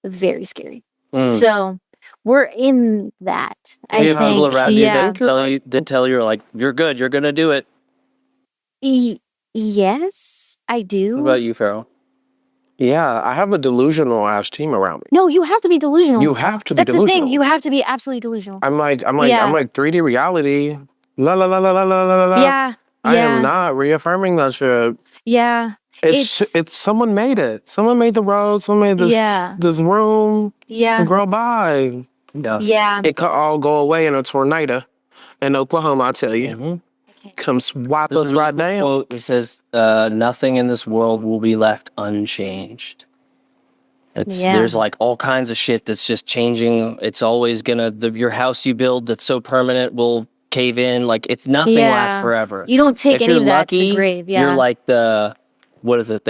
very scary. So we're in that. I You have think, people around you yeah. didn't tell you like, you're good, you're going to do it. Yes, I do. What about you, Ferrell? Yeah, I have a delusional ass team around me. No, you have to be delusional. You have to be That's delusional. the thing. You have to be absolutely delusional. I'm like Yeah. 3D reality. La la la la la la la la. Yeah. I am not reaffirming that shit. Yeah. It's someone made it. Someone made the road. Someone made this this room. Yeah. And girl, bye. Yeah. It could all go away in a tornado in Oklahoma. I tell you, come wipe us right down. Quote, it says, "Nothing in this world will be left unchanged." There's like all kinds of shit that's just changing. It's always gonna your house you build that's so permanent will cave in. Like it's nothing lasts forever. You don't take if any you're of that lucky, to the grave. Yeah. You're like the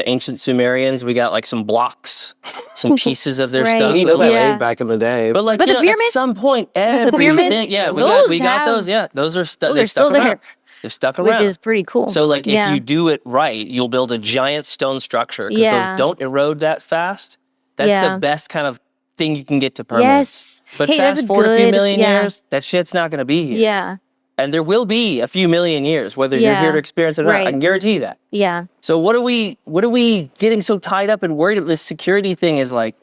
ancient Sumerians. We got like some blocks, some pieces of their stuff. You know that back in the day. But like But you the know, at pyramids? some point, The everything. pyramids? Yeah, Those we got have- those. Yeah, those are they're still stuck there. around. They're stuck around. Which is pretty cool. So like if you do it right, you'll build a giant stone structure because those don't erode that fast. That's the best kind of thing you can get to permanence. Yes. But Hey, that's fast forward a few good- million yeah. years, that shit's not going to be here. Yeah. And there will be a few million years, whether you're here to experience it or not. I Right. can guarantee that. Yeah. So what are we getting so tied up and worried about? This security thing is like,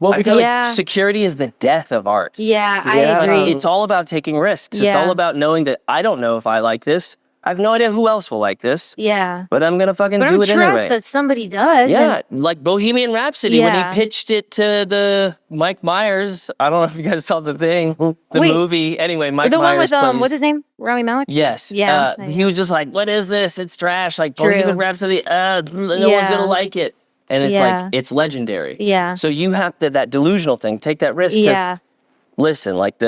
well, I feel like security is the death of art. Yeah, I agree. It's all about taking risks. It's Yeah. all about knowing that I don't know if I like this. I have no idea who else will like this. Yeah. But I'm gonna fucking But do it trust anyway. that somebody does. Yeah, like Bohemian Rhapsody when he Yeah. pitched it to the Mike Myers. I don't know if you guys saw the thing, the Wait. movie. Anyway, Mike the one Myers with plays. what's his name? Rami Malek? Yes. Yeah. He was just like, "What is this? It's trash." Like True. Bohemian Rhapsody. No one's gonna like it. And it's like it's legendary. Yeah. So you have to that delusional thing. Take that risk. 'Cause Yeah. listen, like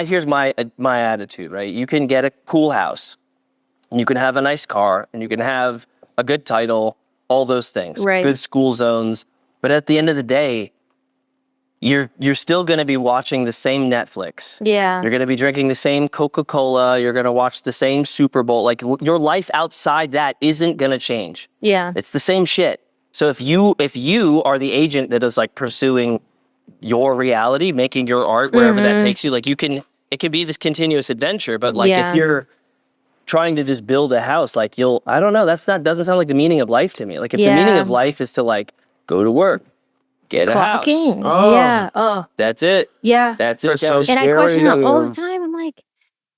here's my attitude. Right. You can get a cool house. You can have a nice car and you can have a good title, all those things, Right. good school zones. But at the end of the day, you're still going to be watching the same Netflix. Yeah. You're going to be drinking the same Coca-Cola. You're going to watch the same Super Bowl. Like your life outside that isn't going to change. Yeah. It's the same shit. So if you are the agent that is like pursuing your reality, making your art wherever that takes you, like it can be this continuous adventure. But like if you're trying to just build a house, like I don't know, doesn't sound like the meaning of life to me. Like if the meaning of life is to like go to work, get a house. Clocking. Oh. Yeah. Oh. That's it. Yeah. That's it. That's so And I scary. question it all the time. I'm like,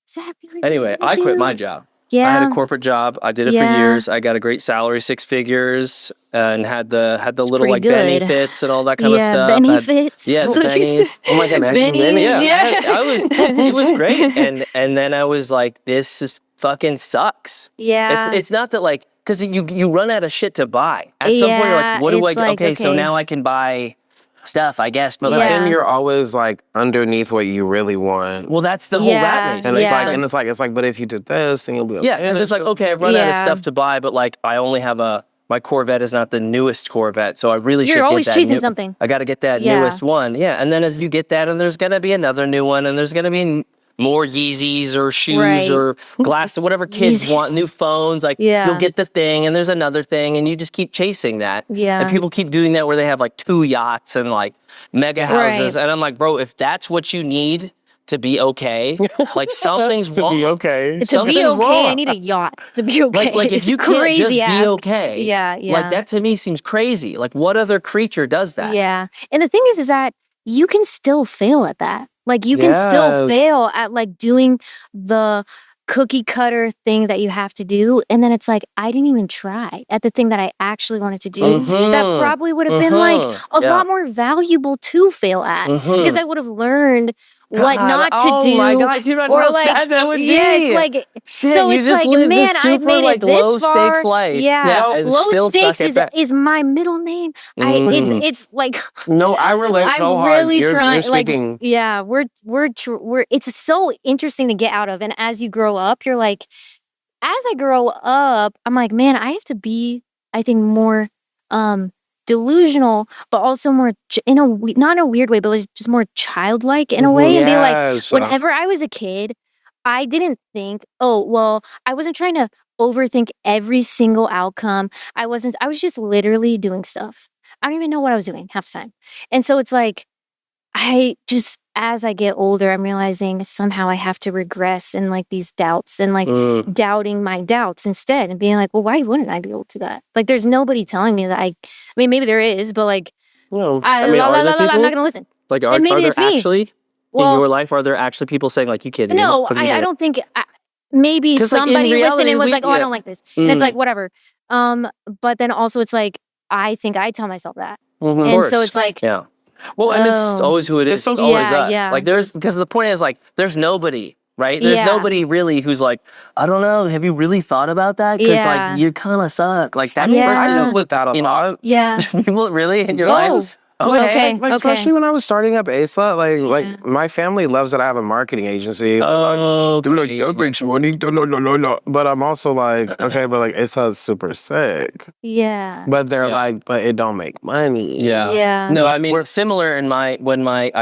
is that really Anyway, what I you quit do? my job. Yeah. I had a corporate job. I did it for Yeah. years. I got a great salary, 6 figures, and had the little like pretty good. benefits and all that kind of Yeah, stuff. benefits. Yeah, That's what you bennies. said. Oh my God, Bennies, yeah. It was great. And then I was like, this is fucking sucks. Yeah. It's not that like, because you run out of shit to buy. At some point, you're like, what do I, it's like, okay, so okay. now I can buy stuff, I guess. But Yeah. like, And you're always like underneath what you really want. well, that's the whole rat race. And Yeah. it's like, but if you did this, then you'll be okay. Yeah, because it's like, okay, I've run out of Yeah. stuff to buy, but like I only have my Corvette is not the newest Corvette, so I really should You're get always that chasing something. I got to get that Yeah. newest one. Yeah, and then as you get that, and there's going to be another new one, and there's going to be more Yeezys or shoes Right. or glass or whatever kids Yeezys. want, new phones. Like Yeah. you'll get the thing, and there's another thing, and you just keep chasing that. Yeah. And people keep doing that where they have like 2 yachts and like mega houses, Right. and I'm like, bro, if that's what you need to be okay, like something's To wrong. be okay. To be something's okay, wrong. I need a yacht to be okay. Like if It's you can't crazy just ask. be okay, Yeah, yeah. like that to me seems crazy. Like what other creature does that? Yeah. And the thing is that you can still fail at that. Like you can still Yes. fail at like doing the cookie cutter thing that you have to do. And then it's like, I didn't even try at the thing that I actually wanted to do. That probably would have been like a Yeah. lot more valuable to fail at because I would have learned what God, not to oh do. my God, you know or how like, sad that would yes, be. like, Shit, so you it's just like, live man, this I've super made like it this low far. stakes life. Yeah, and low still stakes suck at is my middle name. Mm. It's like No, I relate so I'm hard. really You're trying. Like, speaking. yeah, we're. It's so interesting to get out of, and as you grow up, you're like, as I grow up, I'm like, man, I have to be, I think, more delusional, but also more in a not in a weird way, but like just more childlike in a way, and be like, Yes. whenever I was a kid, I didn't think, oh, well, I wasn't trying to overthink every single outcome. I was just literally doing stuff. I don't even know what I was doing half the time. And so it's like, I just, as I get older, I'm realizing somehow I have to regress in like these doubts and like doubting my doubts instead and being like, well, why wouldn't I be able to do that? Like, there's nobody telling me that I mean, maybe there is, but like, No, I I mean, la, are la, there la, la, la, I'm people? not going to listen. Like, And are maybe there it's me. actually in Well, your life? Are there actually people saying like, you can't do no, that? I don't think, maybe 'Cause, like, in somebody listened reality, and was like, oh, I yeah. don't like this. And it's like, whatever. But then also it's like, I think I tell myself that. Of And so course. it's like, Yeah. Well, and it's oh, always who it is. It's so- It's always yeah, us. yeah. Like because the point is like there's nobody, right? There's Yeah. nobody really who's like, I don't know. Have you really thought about that? Because Yeah. like you kind of suck. Like that. Yeah. I dealt with that a lot. yeah. People really in your Oh, life. okay. Like especially when I was starting up ASLUT, like my family loves that I have a marketing agency. Oh, That makes money. But I'm also like, okay, but like ASLUT is super sick. Yeah. But they're like, but it don't make money. Yeah. No, I mean similar in I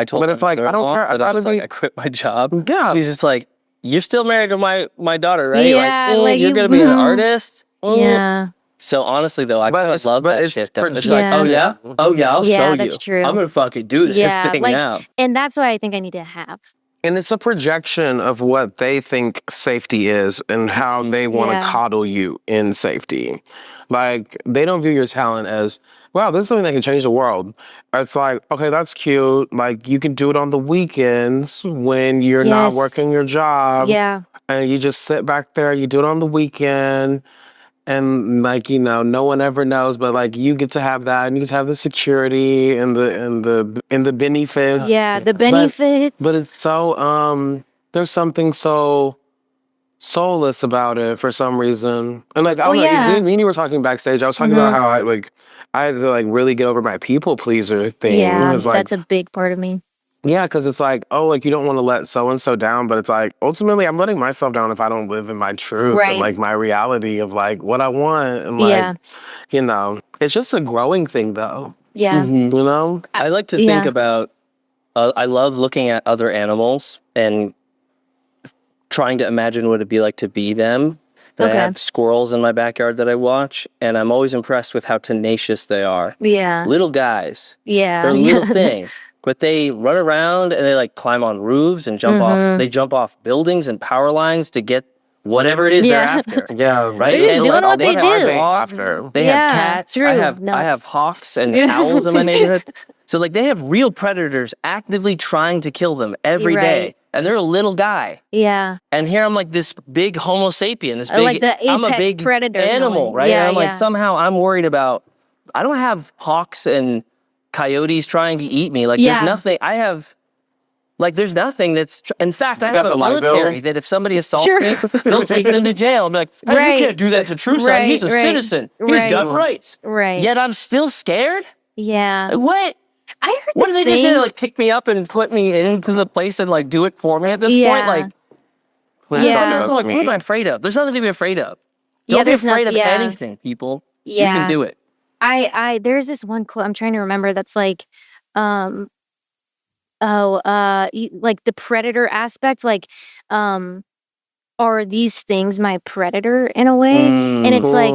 told. But it's like, I don't care. That I was I like, I quit my job. Yeah. She's just like, you're still married to my daughter, right? Yeah, like you're you- gonna be an artist. Yeah. So honestly, though, I But love that it's shit. for- It's like, Yeah. oh yeah, I'll Yeah, show you. that's true. I'm gonna fucking do this Yeah, thing like, now. and that's what I think I need to have. And it's a projection of what they think safety is and how they want to Yeah. coddle you in safety. Like, they don't view your talent as, wow, this is something that can change the world. It's like, okay, that's cute. Like, you can do it on the weekends when you're not Yes. working your job. Yeah. And you just sit back there, you do it on the weekend. And like, you know, no one ever knows, but like you get to have that and you get to have the security and the benefits. Yeah. The benefits. But it's so there's something so soulless about it for some reason. And like I don't know, yeah. me and you were talking backstage. I was talking about how I had to like really get over my people pleaser thing. yeah. It's like, That's a big part of me. yeah, because it's like, oh, like you don't want to let so and so down, but it's like ultimately I'm letting myself down if I don't live in my truth Right. and like my reality of like what I want and like Yeah. you know, it's just a growing thing though. Yeah. You know, I like to Yeah. think about. I love looking at other animals and trying to imagine what it'd be like to be them. And Okay. I have squirrels in my backyard that I watch, and I'm always impressed with how tenacious they are. Yeah. Little guys. Yeah. They're little things, but they run around and they like climb on roofs and jump off. They jump off buildings and power lines to get whatever it is they're Yeah. after. yeah, Right? They're just And, doing like, what they have do. dogs, After. They Yeah, have cats. true. I have Nuts. hawks and owls in my neighborhood. So like they have real predators actively trying to kill them every day, Right. and they're a little guy. Yeah. And here I'm like this big Homo sapien, this big, Like the I'm a apex big predator in a animal, way. right? Yeah, and I'm like yeah. somehow I'm worried about. I don't have hawks and coyotes trying to eat me. Like Yeah. there's nothing. I have. Like there's nothing that's. In fact, I got have a the light bill? military that if somebody assaults Sure. me, they'll take them to jail. I'm like, hey, Right. you can't do that to Trueson. Right, He's a right, citizen. He's right. got rights. Right. Yet I'm still scared. Yeah. Like, what? I heard What this do they just thing. say? Like pick me up and put me into the place and like do it for me at this Yeah. point? Like, Yeah. what am I afraid of? There's nothing to be afraid of. Yeah, Don't be there's afraid noth- of yeah. anything, people. You Yeah. can do it. There's this one quote I'm trying to remember that's like, like the predator aspect, like, are these things my predator in a way? And it's like,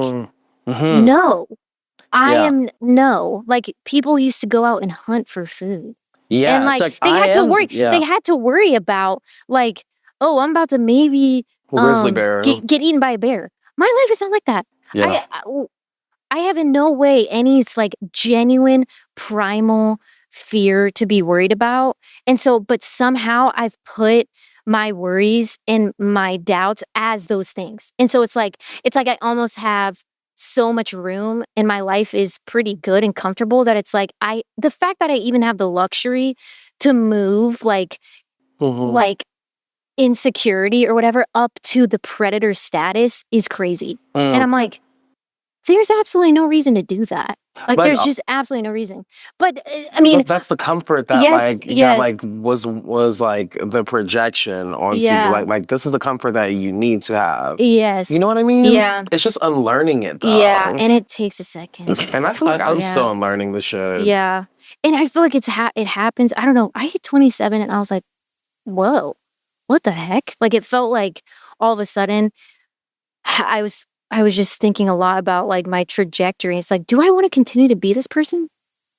Mhm. no, Yeah. no. Like people used to go out and hunt for food. Yeah, And like, it's they I had to am- worry. Yeah. They had to worry about like, oh, I'm about to maybe grizzly bear. get eaten by a bear. My life is not like that. Yeah. I have in no way any like genuine primal fear to be worried about. And so, but somehow I've put my worries and my doubts as those things. And so it's like I almost have so much room and my life is pretty good and comfortable that it's like the fact that I even have the luxury to move like like insecurity or whatever up to the predator status is crazy. And I'm like, there's absolutely no reason to do that. Like, But, there's just absolutely no reason. But I mean, But that's the comfort that Yes, that yes. like was like the projection onto you. Yeah. Like this is the comfort that you need to have. yes. You know what I mean? Yeah. It's just unlearning it though. Yeah. And it takes a second. And I feel like I'm Yeah. still unlearning the shit. Yeah. And I feel like it happens. I don't know. I hit 27 and I was like, whoa, what the heck? Like, it felt like all of a sudden I was just thinking a lot about like my trajectory. It's like, do I want to continue to be this person?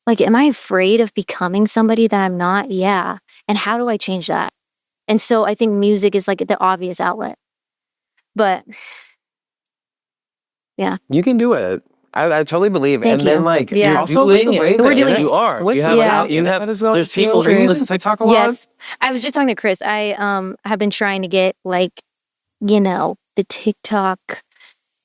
Like, am I afraid of becoming somebody that I'm not? Yeah. And how do I change that? And so I think music is like the obvious outlet. But yeah. You can do it. I totally believe. Thank and then you. like Yeah. you're also like, doing the it. way We're that doing it. You are. With You have. Yeah. You have. that is all There's the people who reasons I talk a lot. Yes. I was just talking to Chris. I have been trying to get like, the TikTok,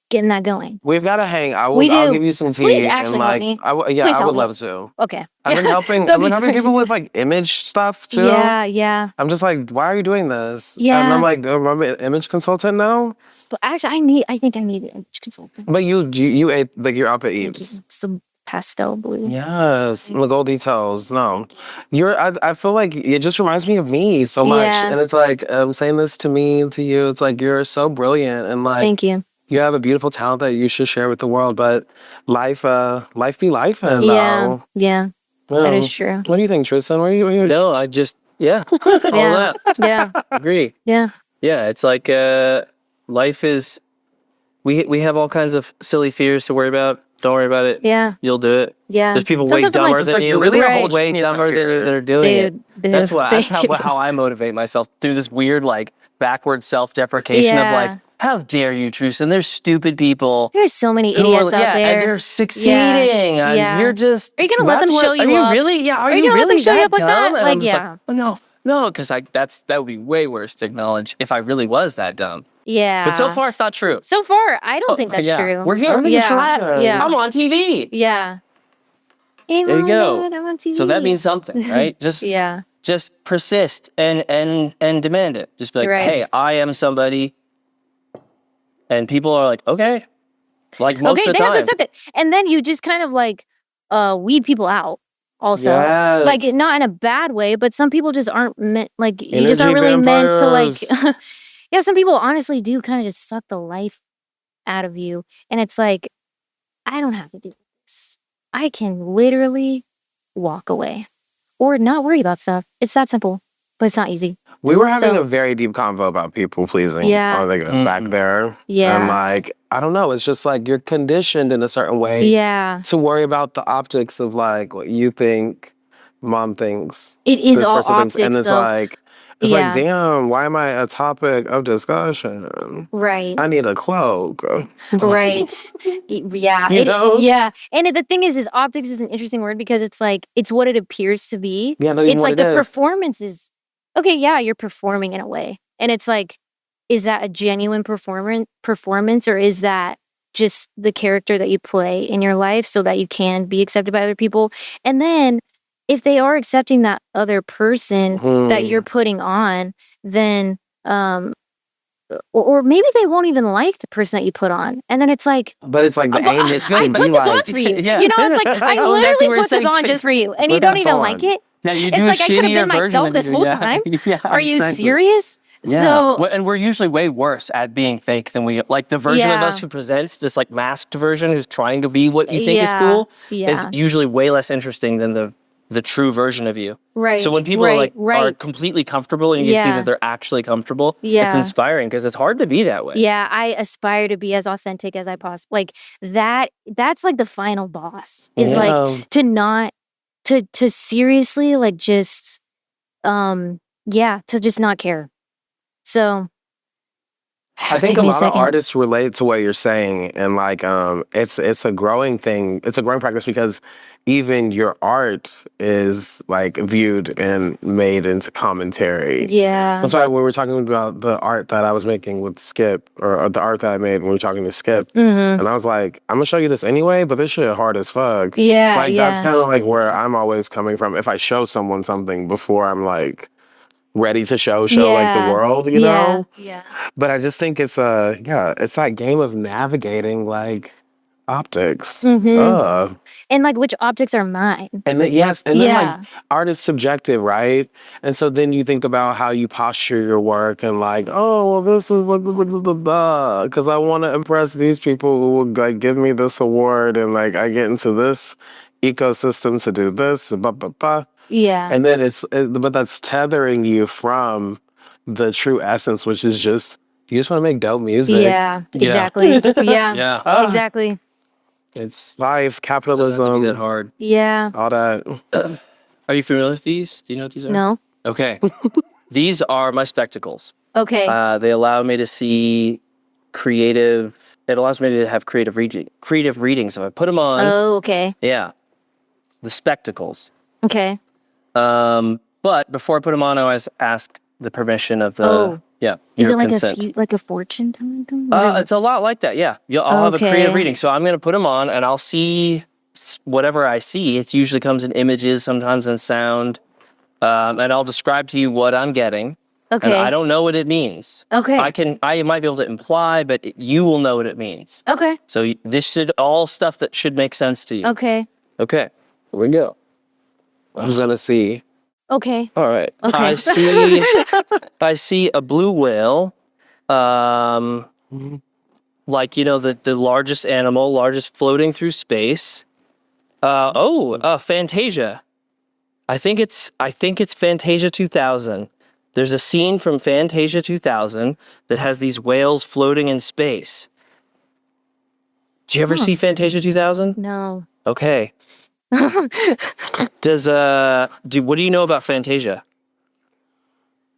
getting that going. We've got to hang. I'll We do. give you some tea. Please and actually like, help me. I would Please help would me. love to. Okay. I've been helping. That'd I've been be helping great. people with like image stuff too. Yeah. I'm just like, why are you doing this? And Yeah. I'm like, I'm an image consultant now. But actually, I think I need an image consultant. But you ate like your outfit Thank eats. you. Some pastel blue. Yes, the gold details. No, I feel like it just reminds me of me so much, Yeah. and it's like I'm saying this to me, to you. It's like you're so brilliant, and like Thank you. you have a beautiful talent that you should share with the world. But life be life, and Yeah. Yeah. That is true. What do you think, Trueson? What are you? No, I just all Yeah. that. Yeah. Agree. Yeah. Yeah, it's like life is. We have all kinds of silly fears to worry about. Don't worry about it. Yeah. You'll do it. Yeah. There's people Sometimes way I'm like, dumber It's than like you. you're really a whole way genius dumber out here. that are doing it. Dude, That's thank you. how I motivate myself through this weird like backward self-deprecation of Yeah. like, how dare you, Trueson? There's stupid people There's so many who idiots are, out there. and they're succeeding. And Yeah. you're just. Are you gonna let them that's show what- you Are you up? really? Yeah. Are you you gonna let them really show you that up like that? dumb? And Like, I'm just yeah. no, because that would be way worse to acknowledge if I really was that dumb. Yeah. But so far, it's not true. So far, I don't think that's Yeah. true. We're here. I don't think it's Yeah. true. Yeah. I'm on TV. Yeah. There you go. I'm on TV. So that means something, right? Just Yeah. just persist and demand it. Just be like, Right. hey, I am somebody, and people are like, okay, like most Okay, of the they have to time. accept it. And then you just kind of like weed people out also. Yes. Like, not in a bad way, but some people just aren't meant, like, you just aren't Energy really meant to, like, vampires. yeah, some people honestly do kind of just suck the life out of you. And it's like, I don't have to do this. I can literally walk away or not worry about stuff. It's that simple, but it's not easy. We were having So- a very deep convo about people pleasing. Yeah. Back there. Yeah. And like, I don't know. It's just like you're conditioned in a certain way Yeah. to worry about the optics of like what you think mom thinks. It is this all person thinks, optics, and it's though. like, it's Yeah. like, damn, why am I a topic of discussion? Right. I need a cloak. Right. Yeah. You know? Yeah. And the thing is optics is an interesting word because it's like, it's what it appears to be. Yeah, not even It's what like it the is. performance is, okay, yeah, you're performing in a way. And it's like, is that a genuine performance or is that just the character that you play in your life so that you can be accepted by other people? And then if they are accepting that other person that you're putting on, then or maybe they won't even like the person that you put on. And then it's like, But it's like the aim is I to be put this on like, for you. Yeah. You know, it's like, I Oh, that's what literally we're put this saying on too. just for you. And Put you don't that even on. like it. Now you It's do like a I could have shittier been myself version of this you. whole Yeah. time. Yeah, Are you exactly. serious? Yeah. So, And we're usually way worse at being fake than we like the version of Yeah. us who presents this like masked version who's trying to be what you think is Yeah. cool is Yeah. usually way less interesting than the true version of you. right. So when people right, are completely comfortable and you can see Yeah. that they're actually comfortable, it's Yeah. inspiring because it's hard to be that way. Yeah, I aspire to be as authentic as I possibly like that's like the final boss is Yeah. like to not to seriously like just to just not care. So I think take a me a lot of second. artists relate to what you're saying, and like it's a growing thing. It's a growing practice because even your art is like viewed and made into commentary. yeah. That's why we were talking about the art that I was making with Skip, or the art that I made when we were talking to Skip, Mm-hmm. and I was like, I'm gonna show you this anyway, but this shit hard as fuck. Yeah, Like yeah. that's kind of like where I'm always coming from. If I show someone something before I'm like, ready to show like the world, you know? Yeah. But I just think it's it's that game of navigating like optics. Mm-hmm. And like which objects are mine? And then, then like art is subjective, right? And so then you think about how you posture your work and like, oh, well, this is because I want to impress these people who will like give me this award, and like I get into this ecosystem to do this, Yeah. and then but that's tethering you from the true essence, which is just you just want to make dope music. Yeah. Exactly. Yeah. Yeah. Exactly. It's life, Doesn't capitalism, have to be that hard. Yeah. all that. Are you familiar with these? Do you know what these are? No. Okay. These are my spectacles. Okay. They allow me to see creative. It allows me to have creative readings. If I put them on. Oh, okay. Yeah. The spectacles. Okay. But before I put them on, I always ask the permission of the. Oh. Yeah. Is your it like consent. like a fortune telling thing? It's a lot like that. Yeah. I'll have a creative Okay. reading. So I'm going to put them on and I'll see whatever I see. It usually comes in images, sometimes in sound. And I'll describe to you what I'm getting. Okay. And I don't know what it means. Okay. I might be able to imply, but you will know what it means. Okay. So this should all stuff that should make sense to you. Okay. Okay. Here we go. Who's gonna see? Okay. All right. Okay. I see a blue whale. Like, you know, the largest animal, largest floating through space. Fantasia. I think it's Fantasia 2000. There's a scene from Fantasia 2000 that has these whales floating in space. Did you ever see Fantasia 2000? No. Okay. What do you know about Fantasia?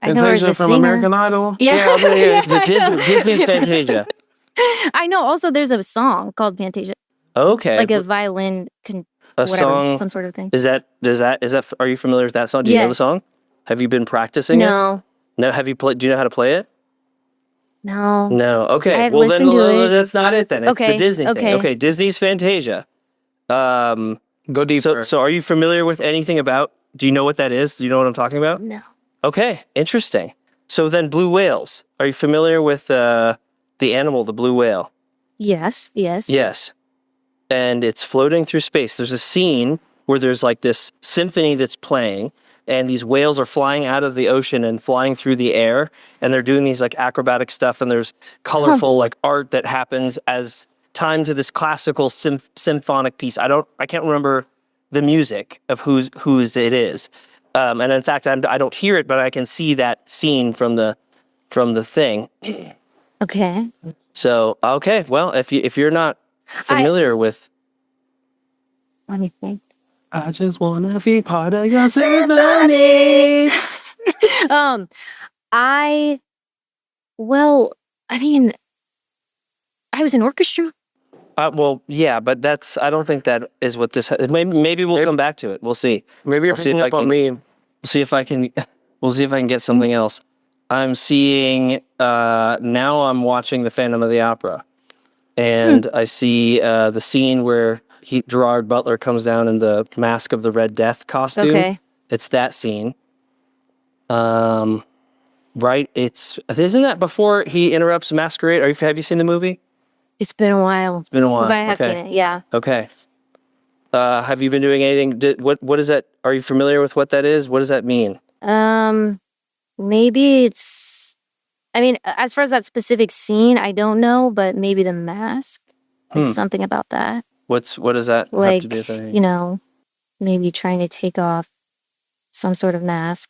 I know her as Fantasia a from singer. American Idol. Yeah. The Disney's Fantasia. I know. Also, there's a song called Fantasia, Okay. like a violin, whatever, song. some sort of thing. Is that? Are you familiar with that song? Do you know the Yes. song? Have you been practicing it? No. No. Have you played? Do you know how to play it? No. No. Okay. I've Well, then listened to it. that's not it. Then it's the Okay, Disney thing. okay. Okay. Disney's Fantasia. Go deeper. So are you familiar with anything about? Do you know what that is? Do you know what I'm talking about? No. Okay. Interesting. So then, blue whales. Are you familiar with the animal, the blue whale? Yes. Yes. Yes. And it's floating through space. There's a scene where there's like this symphony that's playing, and these whales are flying out of the ocean and flying through the air, and they're doing these like acrobatic stuff, and there's colorful like art that happens as time to this classical symphonic piece. I can't remember the music of whose it is. And in fact, I don't hear it, but I can see that scene from the thing. Okay. So, okay, well, if you're not familiar with, Let me think. I just wanna be part of your symphony. I mean, I was in orchestra. well, yeah, but I don't think that is what this. Maybe we'll come back to it. We'll see. Maybe you're I'll see picking if I up on can- me. We'll see if I can. We'll see if I can get something else. I'm seeing. Now I'm watching the Phantom of the Opera, and I see the scene where Gerard Butler comes down in the Mask of the Red Death costume. Okay. It's that scene. Right. Isn't that before he interrupts Masquerade? Have you seen the movie? It's been a while. It's been a while. But I have Okay. seen it. Yeah. Okay. Have you been doing anything? What is that? Are you familiar with what that is? What does that mean? Maybe it's. I mean, as far as that specific scene, I don't know, but maybe the mask. Like something about that. What does that have Like, to do with anything? you know, maybe trying to take off some sort of mask.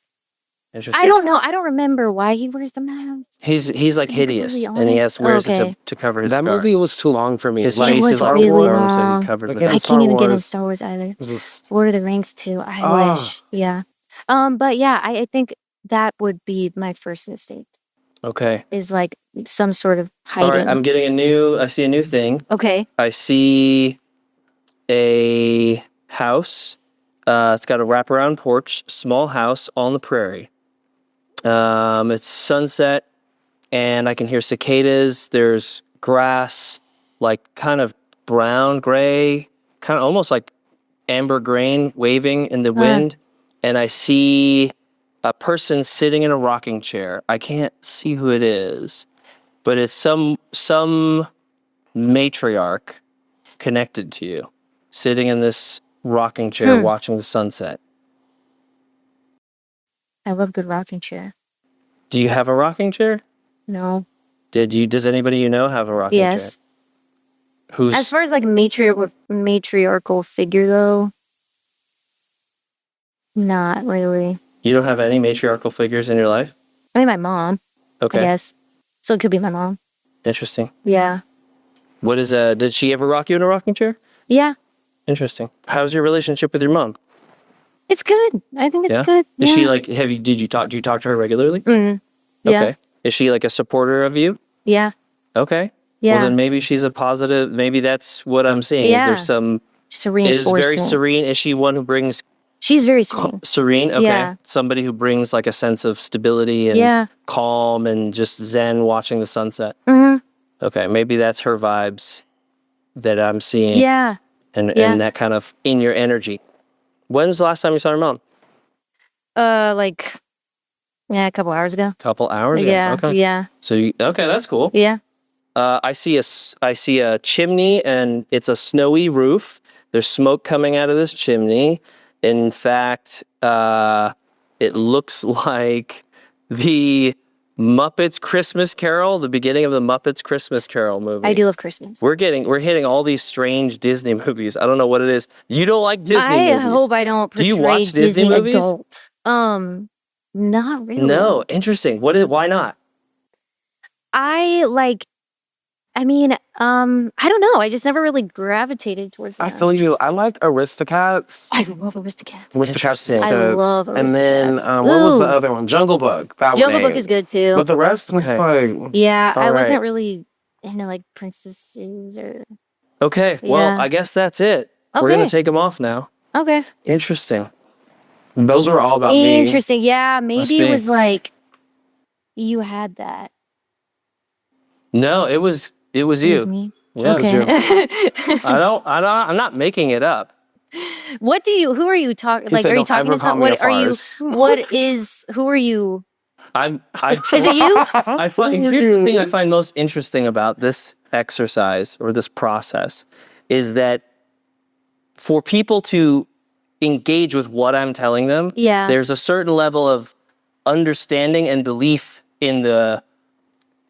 Interesting. I don't know. I don't remember why he wears the mask. He's like To be completely hideous, and he honest. wears it Okay. to cover his That scars. movie was too long for me. His Like, face was is like really warm, so long. he covered Like with in I it. Star can't even get in Wars. Star Wars either. It was just- Lord of the Rings too. I Ah. wish. Yeah. But yeah, I think that would be my first instinct. Okay. Is like some sort of All hiding. right. I see a new thing. Okay. I see a house. It's got a wraparound porch, small house on the prairie. It's sunset, and I can hear cicadas. There's grass, like kind of brown, gray, kind of almost like amber grain waving in the wind. And I see a person sitting in a rocking chair. I can't see who it is, but it's some matriarch connected to you, sitting in this rocking chair watching the sunset. I love good rocking chair. Do you have a rocking chair? No. Does anybody you know have a rocking chair? Yes. Who's As far as like matriarchal figure though, not really. you don't have any matriarchal figures in your life? I mean, my mom. Okay. I guess. So it could be my mom. Interesting. Yeah. What is did she ever rock you in a rocking chair? Yeah. Interesting. How's your relationship with your mom? It's good. I think it's Yeah? good. Is Yeah. she like do you talk to her regularly? Mm. Yeah. Okay. Is she like a supporter of you? Yeah. Okay. Yeah. Well, then maybe she's a positive. Maybe that's what I'm seeing. Yeah. Is there some? Just a Is reinforcement. very serene. Is she one who brings She's very serene. serene? Okay. Yeah. Somebody who brings like a sense of stability and Yeah. calm and just zen watching the sunset. Mm-hmm. Okay. Maybe that's her vibes that I'm seeing. Yeah. And Yeah. that kind of in your energy. When was the last time you saw your mom? Like, a couple hours ago. Couple hours ago. Yeah. Okay. Yeah. So okay, that's cool. Yeah. I see a chimney and it's a snowy roof. There's smoke coming out of this chimney. In fact, it looks like the Muppets Christmas Carol, the beginning of the Muppets Christmas Carol movie. I do love Christmas. We're hitting all these strange Disney movies. I don't know what it is. You don't like Disney movies. I hope I don't portray Do you watch Disney movies? adult. Not really. No, interesting. Why not? I don't know. I just never really gravitated towards that. I feel you. I liked Aristocats. I love Aristocats. Aristocats. I love Aristocats. And then what was the other one? Jungle Book. That Jungle one. Book is good too. But the rest was like. Yeah, I all wasn't right. really into like princesses or. Okay, well, Yeah. I guess that's it. We're Okay. gonna take them off now. Okay. Interesting. Those were all about me. Interesting. Yeah, Must maybe it be. was like you had that. No, it was It you. was me. Yeah, it was Okay. you. I'm not making it up. Who are you talking? Like, said, are you "Don't talking ever to call someone? me a What are you? farce." Who are you? I Is it you? I find here's the thing I find most interesting about this exercise or this process is that for people to engage with what I'm telling them, Yeah. there's a certain level of understanding and belief in the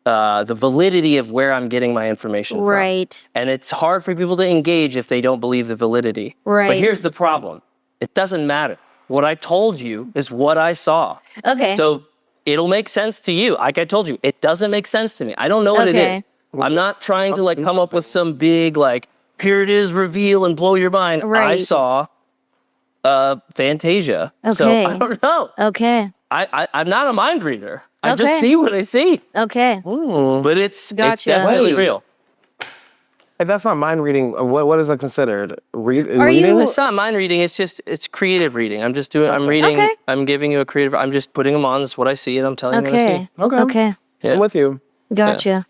validity of where I'm getting my information from. Right. And it's hard for people to engage if they don't believe the validity. Right. But here's the problem. It doesn't matter. What I told you is what I saw. Okay. So it'll make sense to you. Like I told you, it doesn't make sense to me. I don't know what it Okay. is. I'm not trying to like come up with some big like, here it is, reveal and blow your mind. I Right. saw Fantasia. So Okay. I don't know. Okay. I'm not a mind reader. I just Okay. see what I see. Okay. But it's Gotcha. definitely Wait. real. If that's not mind reading, what is that considered? Reading? you- It's not mind reading. It's creative reading. I'm just doing. I'm reading. Okay. I'm giving you a creative. I'm just putting them on. This is what I see, and I'm telling you what I Okay. see. Okay. Okay. Yeah. I'm with you. Gotcha.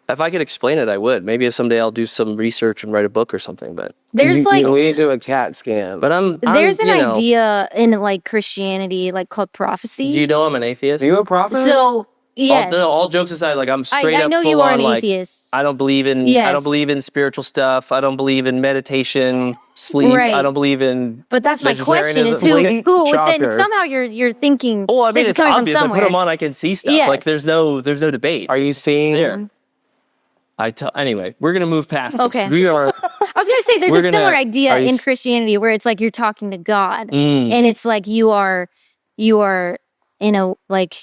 If I could explain it, I would. Maybe if someday I'll do some research and write a book or something. But There's like we need to do a CAT scan. there's an you know, idea in like Christianity like called prophecy. Do you know I'm an atheist? Are you a prophet? So yes. All jokes aside, like I'm straight I up know full you are on an like atheist. I don't believe in. I Yes. don't believe in spiritual stuff. I don't believe in meditation, sleep. Right. I don't believe in. But that's my question: is Vegetarianism. who? Then Shocker. somehow you're thinking. Oh, I mean, this is it's coming obvious. I from put somewhere. them on. I can see stuff. Yes. Like there's no debate. Are you seeing? There. Anyway, we're gonna move past this. Okay. We are. I was gonna say there's We're a gonna- similar idea are you in s- Christianity where it's like you're talking to God, Mm. and it's like you are in a like Like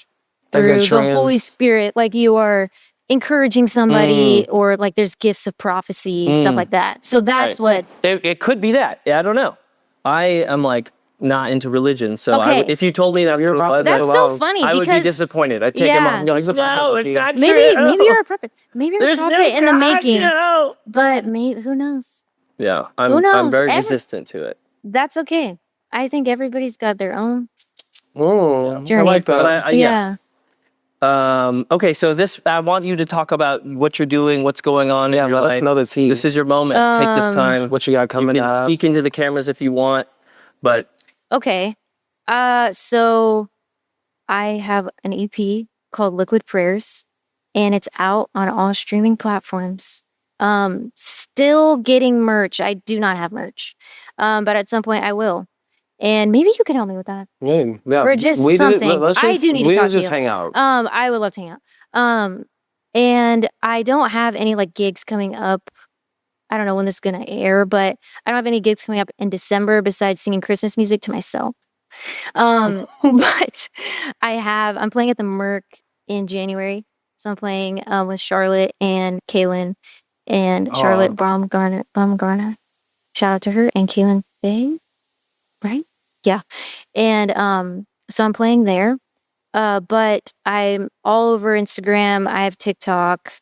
through a the Holy trans- Spirit, like you are encouraging somebody, or like there's gifts of prophecy, stuff like that. So that's what. It could be that. Yeah, I don't know. I am like not into religion, so Okay. if you told me that You're was, That's I so love- funny I would be because disappointed. I'd take him Yeah. off and go, no, it's not maybe true. you're a prophet. Maybe you're There's a no prophet in the God, making. no. But maybe who knows? Yeah, Who I'm knows? very resistant to it. That's okay. I think everybody's got their own. I Journey. like that. But Yeah. Okay, so I want you to talk about what you're doing, what's going on Yeah, in your let us life. know the tea. This is your moment. Take this time. What you got You coming can up? speak into the cameras if you want, but Okay. So I have an EP called Liquid Prayers, and it's out on all streaming platforms. Still getting merch. I do not have merch, but at some point I will. And maybe you can help me with that. Yeah, Or just we didn't. something. Let's just, I do need to we talk didn't to just you. hang out. I would love to hang out. And I don't have any like gigs coming up. I don't know when this is gonna air, but I don't have any gigs coming up in December besides singing Christmas music to myself. But I'm playing at the Merc in January. So I'm playing with Charlotte and Kaylin and Charlotte Baumgartner. Shout out to her and Kaylin Bay, right? Yeah. And so I'm playing there. But I'm all over Instagram. I have TikTok,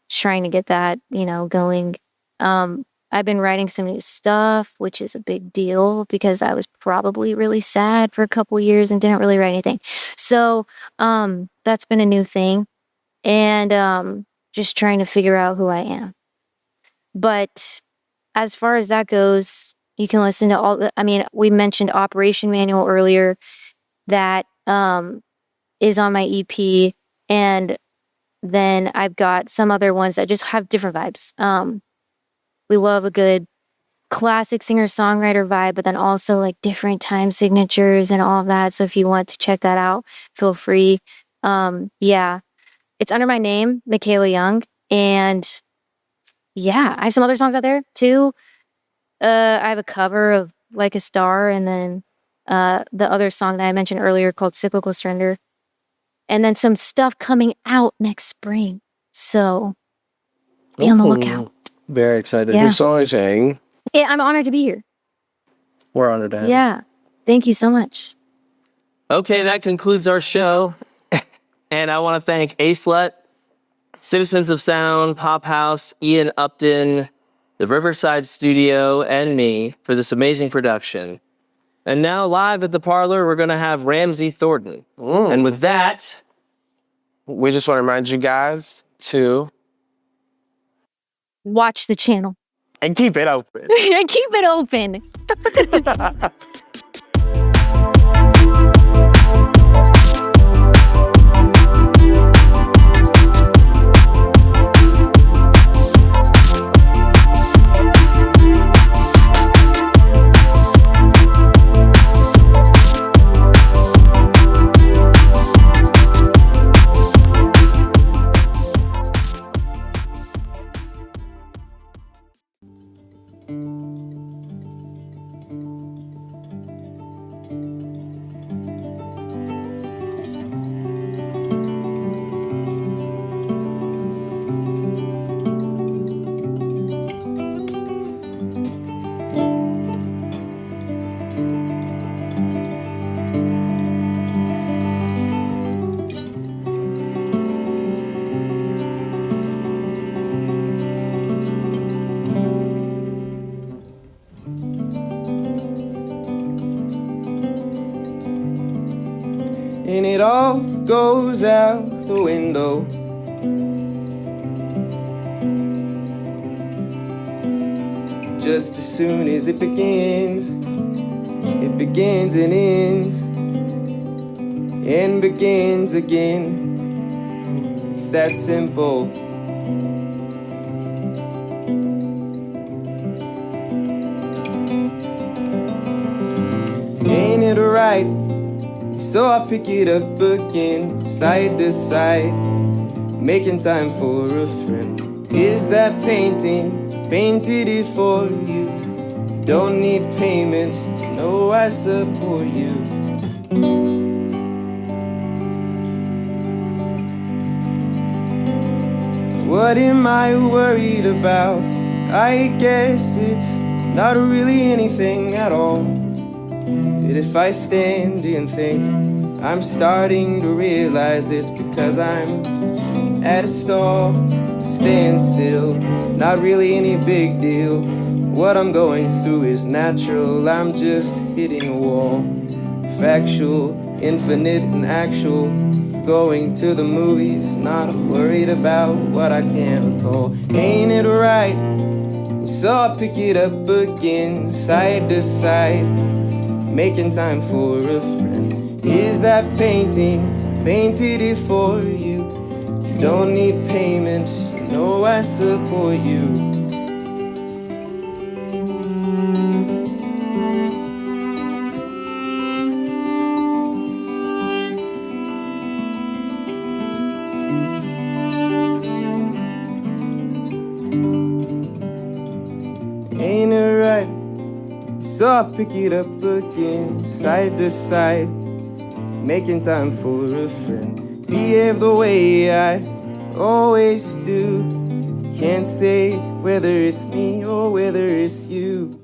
just trying to get that, going. I've been writing some new stuff, which is a big deal because I was probably really sad for a couple years and didn't really write anything. So that's been a new thing. And just trying to figure out who I am. But as far as that goes, you can listen to we mentioned Operation Manual earlier. That is on my EP, and then I've got some other ones that just have different vibes. We love a good classic singer-songwriter vibe, but then also like different time signatures and all of that. So if you want to check that out, feel free. Yeah, it's under my name, Micaela Young, and yeah, I have some other songs out there too. I have a cover of Like a Star, and then the other song that I mentioned earlier called Cyclical Surrender. And then some stuff coming out next spring. So be on the lookout. Very excited. Yeah. Exciting. Yeah, I'm honored to be here. We're honored to have you. Yeah. Thank you so much. Okay, that concludes our show. And I want to thank ASLUT, Citizens of Sound, Pop House, Ian Upton, the Riverside Studio, and me for this amazing production. And now live at the parlor, we're going to have Ramsey Thornton. And with that, We just want to remind you guys to Watch the channel. and keep it open. And keep it open. And it all goes out the window. Just as soon as it begins and ends and begins again. It's that simple. Ain't it right? So I pick it up again, side to side, making time for a friend. Is that painting? Painted it for you. Don't need payment, no, I support you. What am I worried about? I guess it's not really anything at all. But if I stand and think, I'm starting to realize it's because I'm at a stall, stand still, not really any big deal. What I'm going through is natural, I'm just hitting a wall. Factual, infinite and actual, going to the movies, not worried about what I can't recall. Ain't it right? So I pick it up again, side to side, making time for a friend. Is that painting? painted it for you. You don't need payment, you know I support you. Ain't it right? So I pick it up again, side to side, making time for a friend. Behave the way I always do. Can't say whether it's me or whether it's you.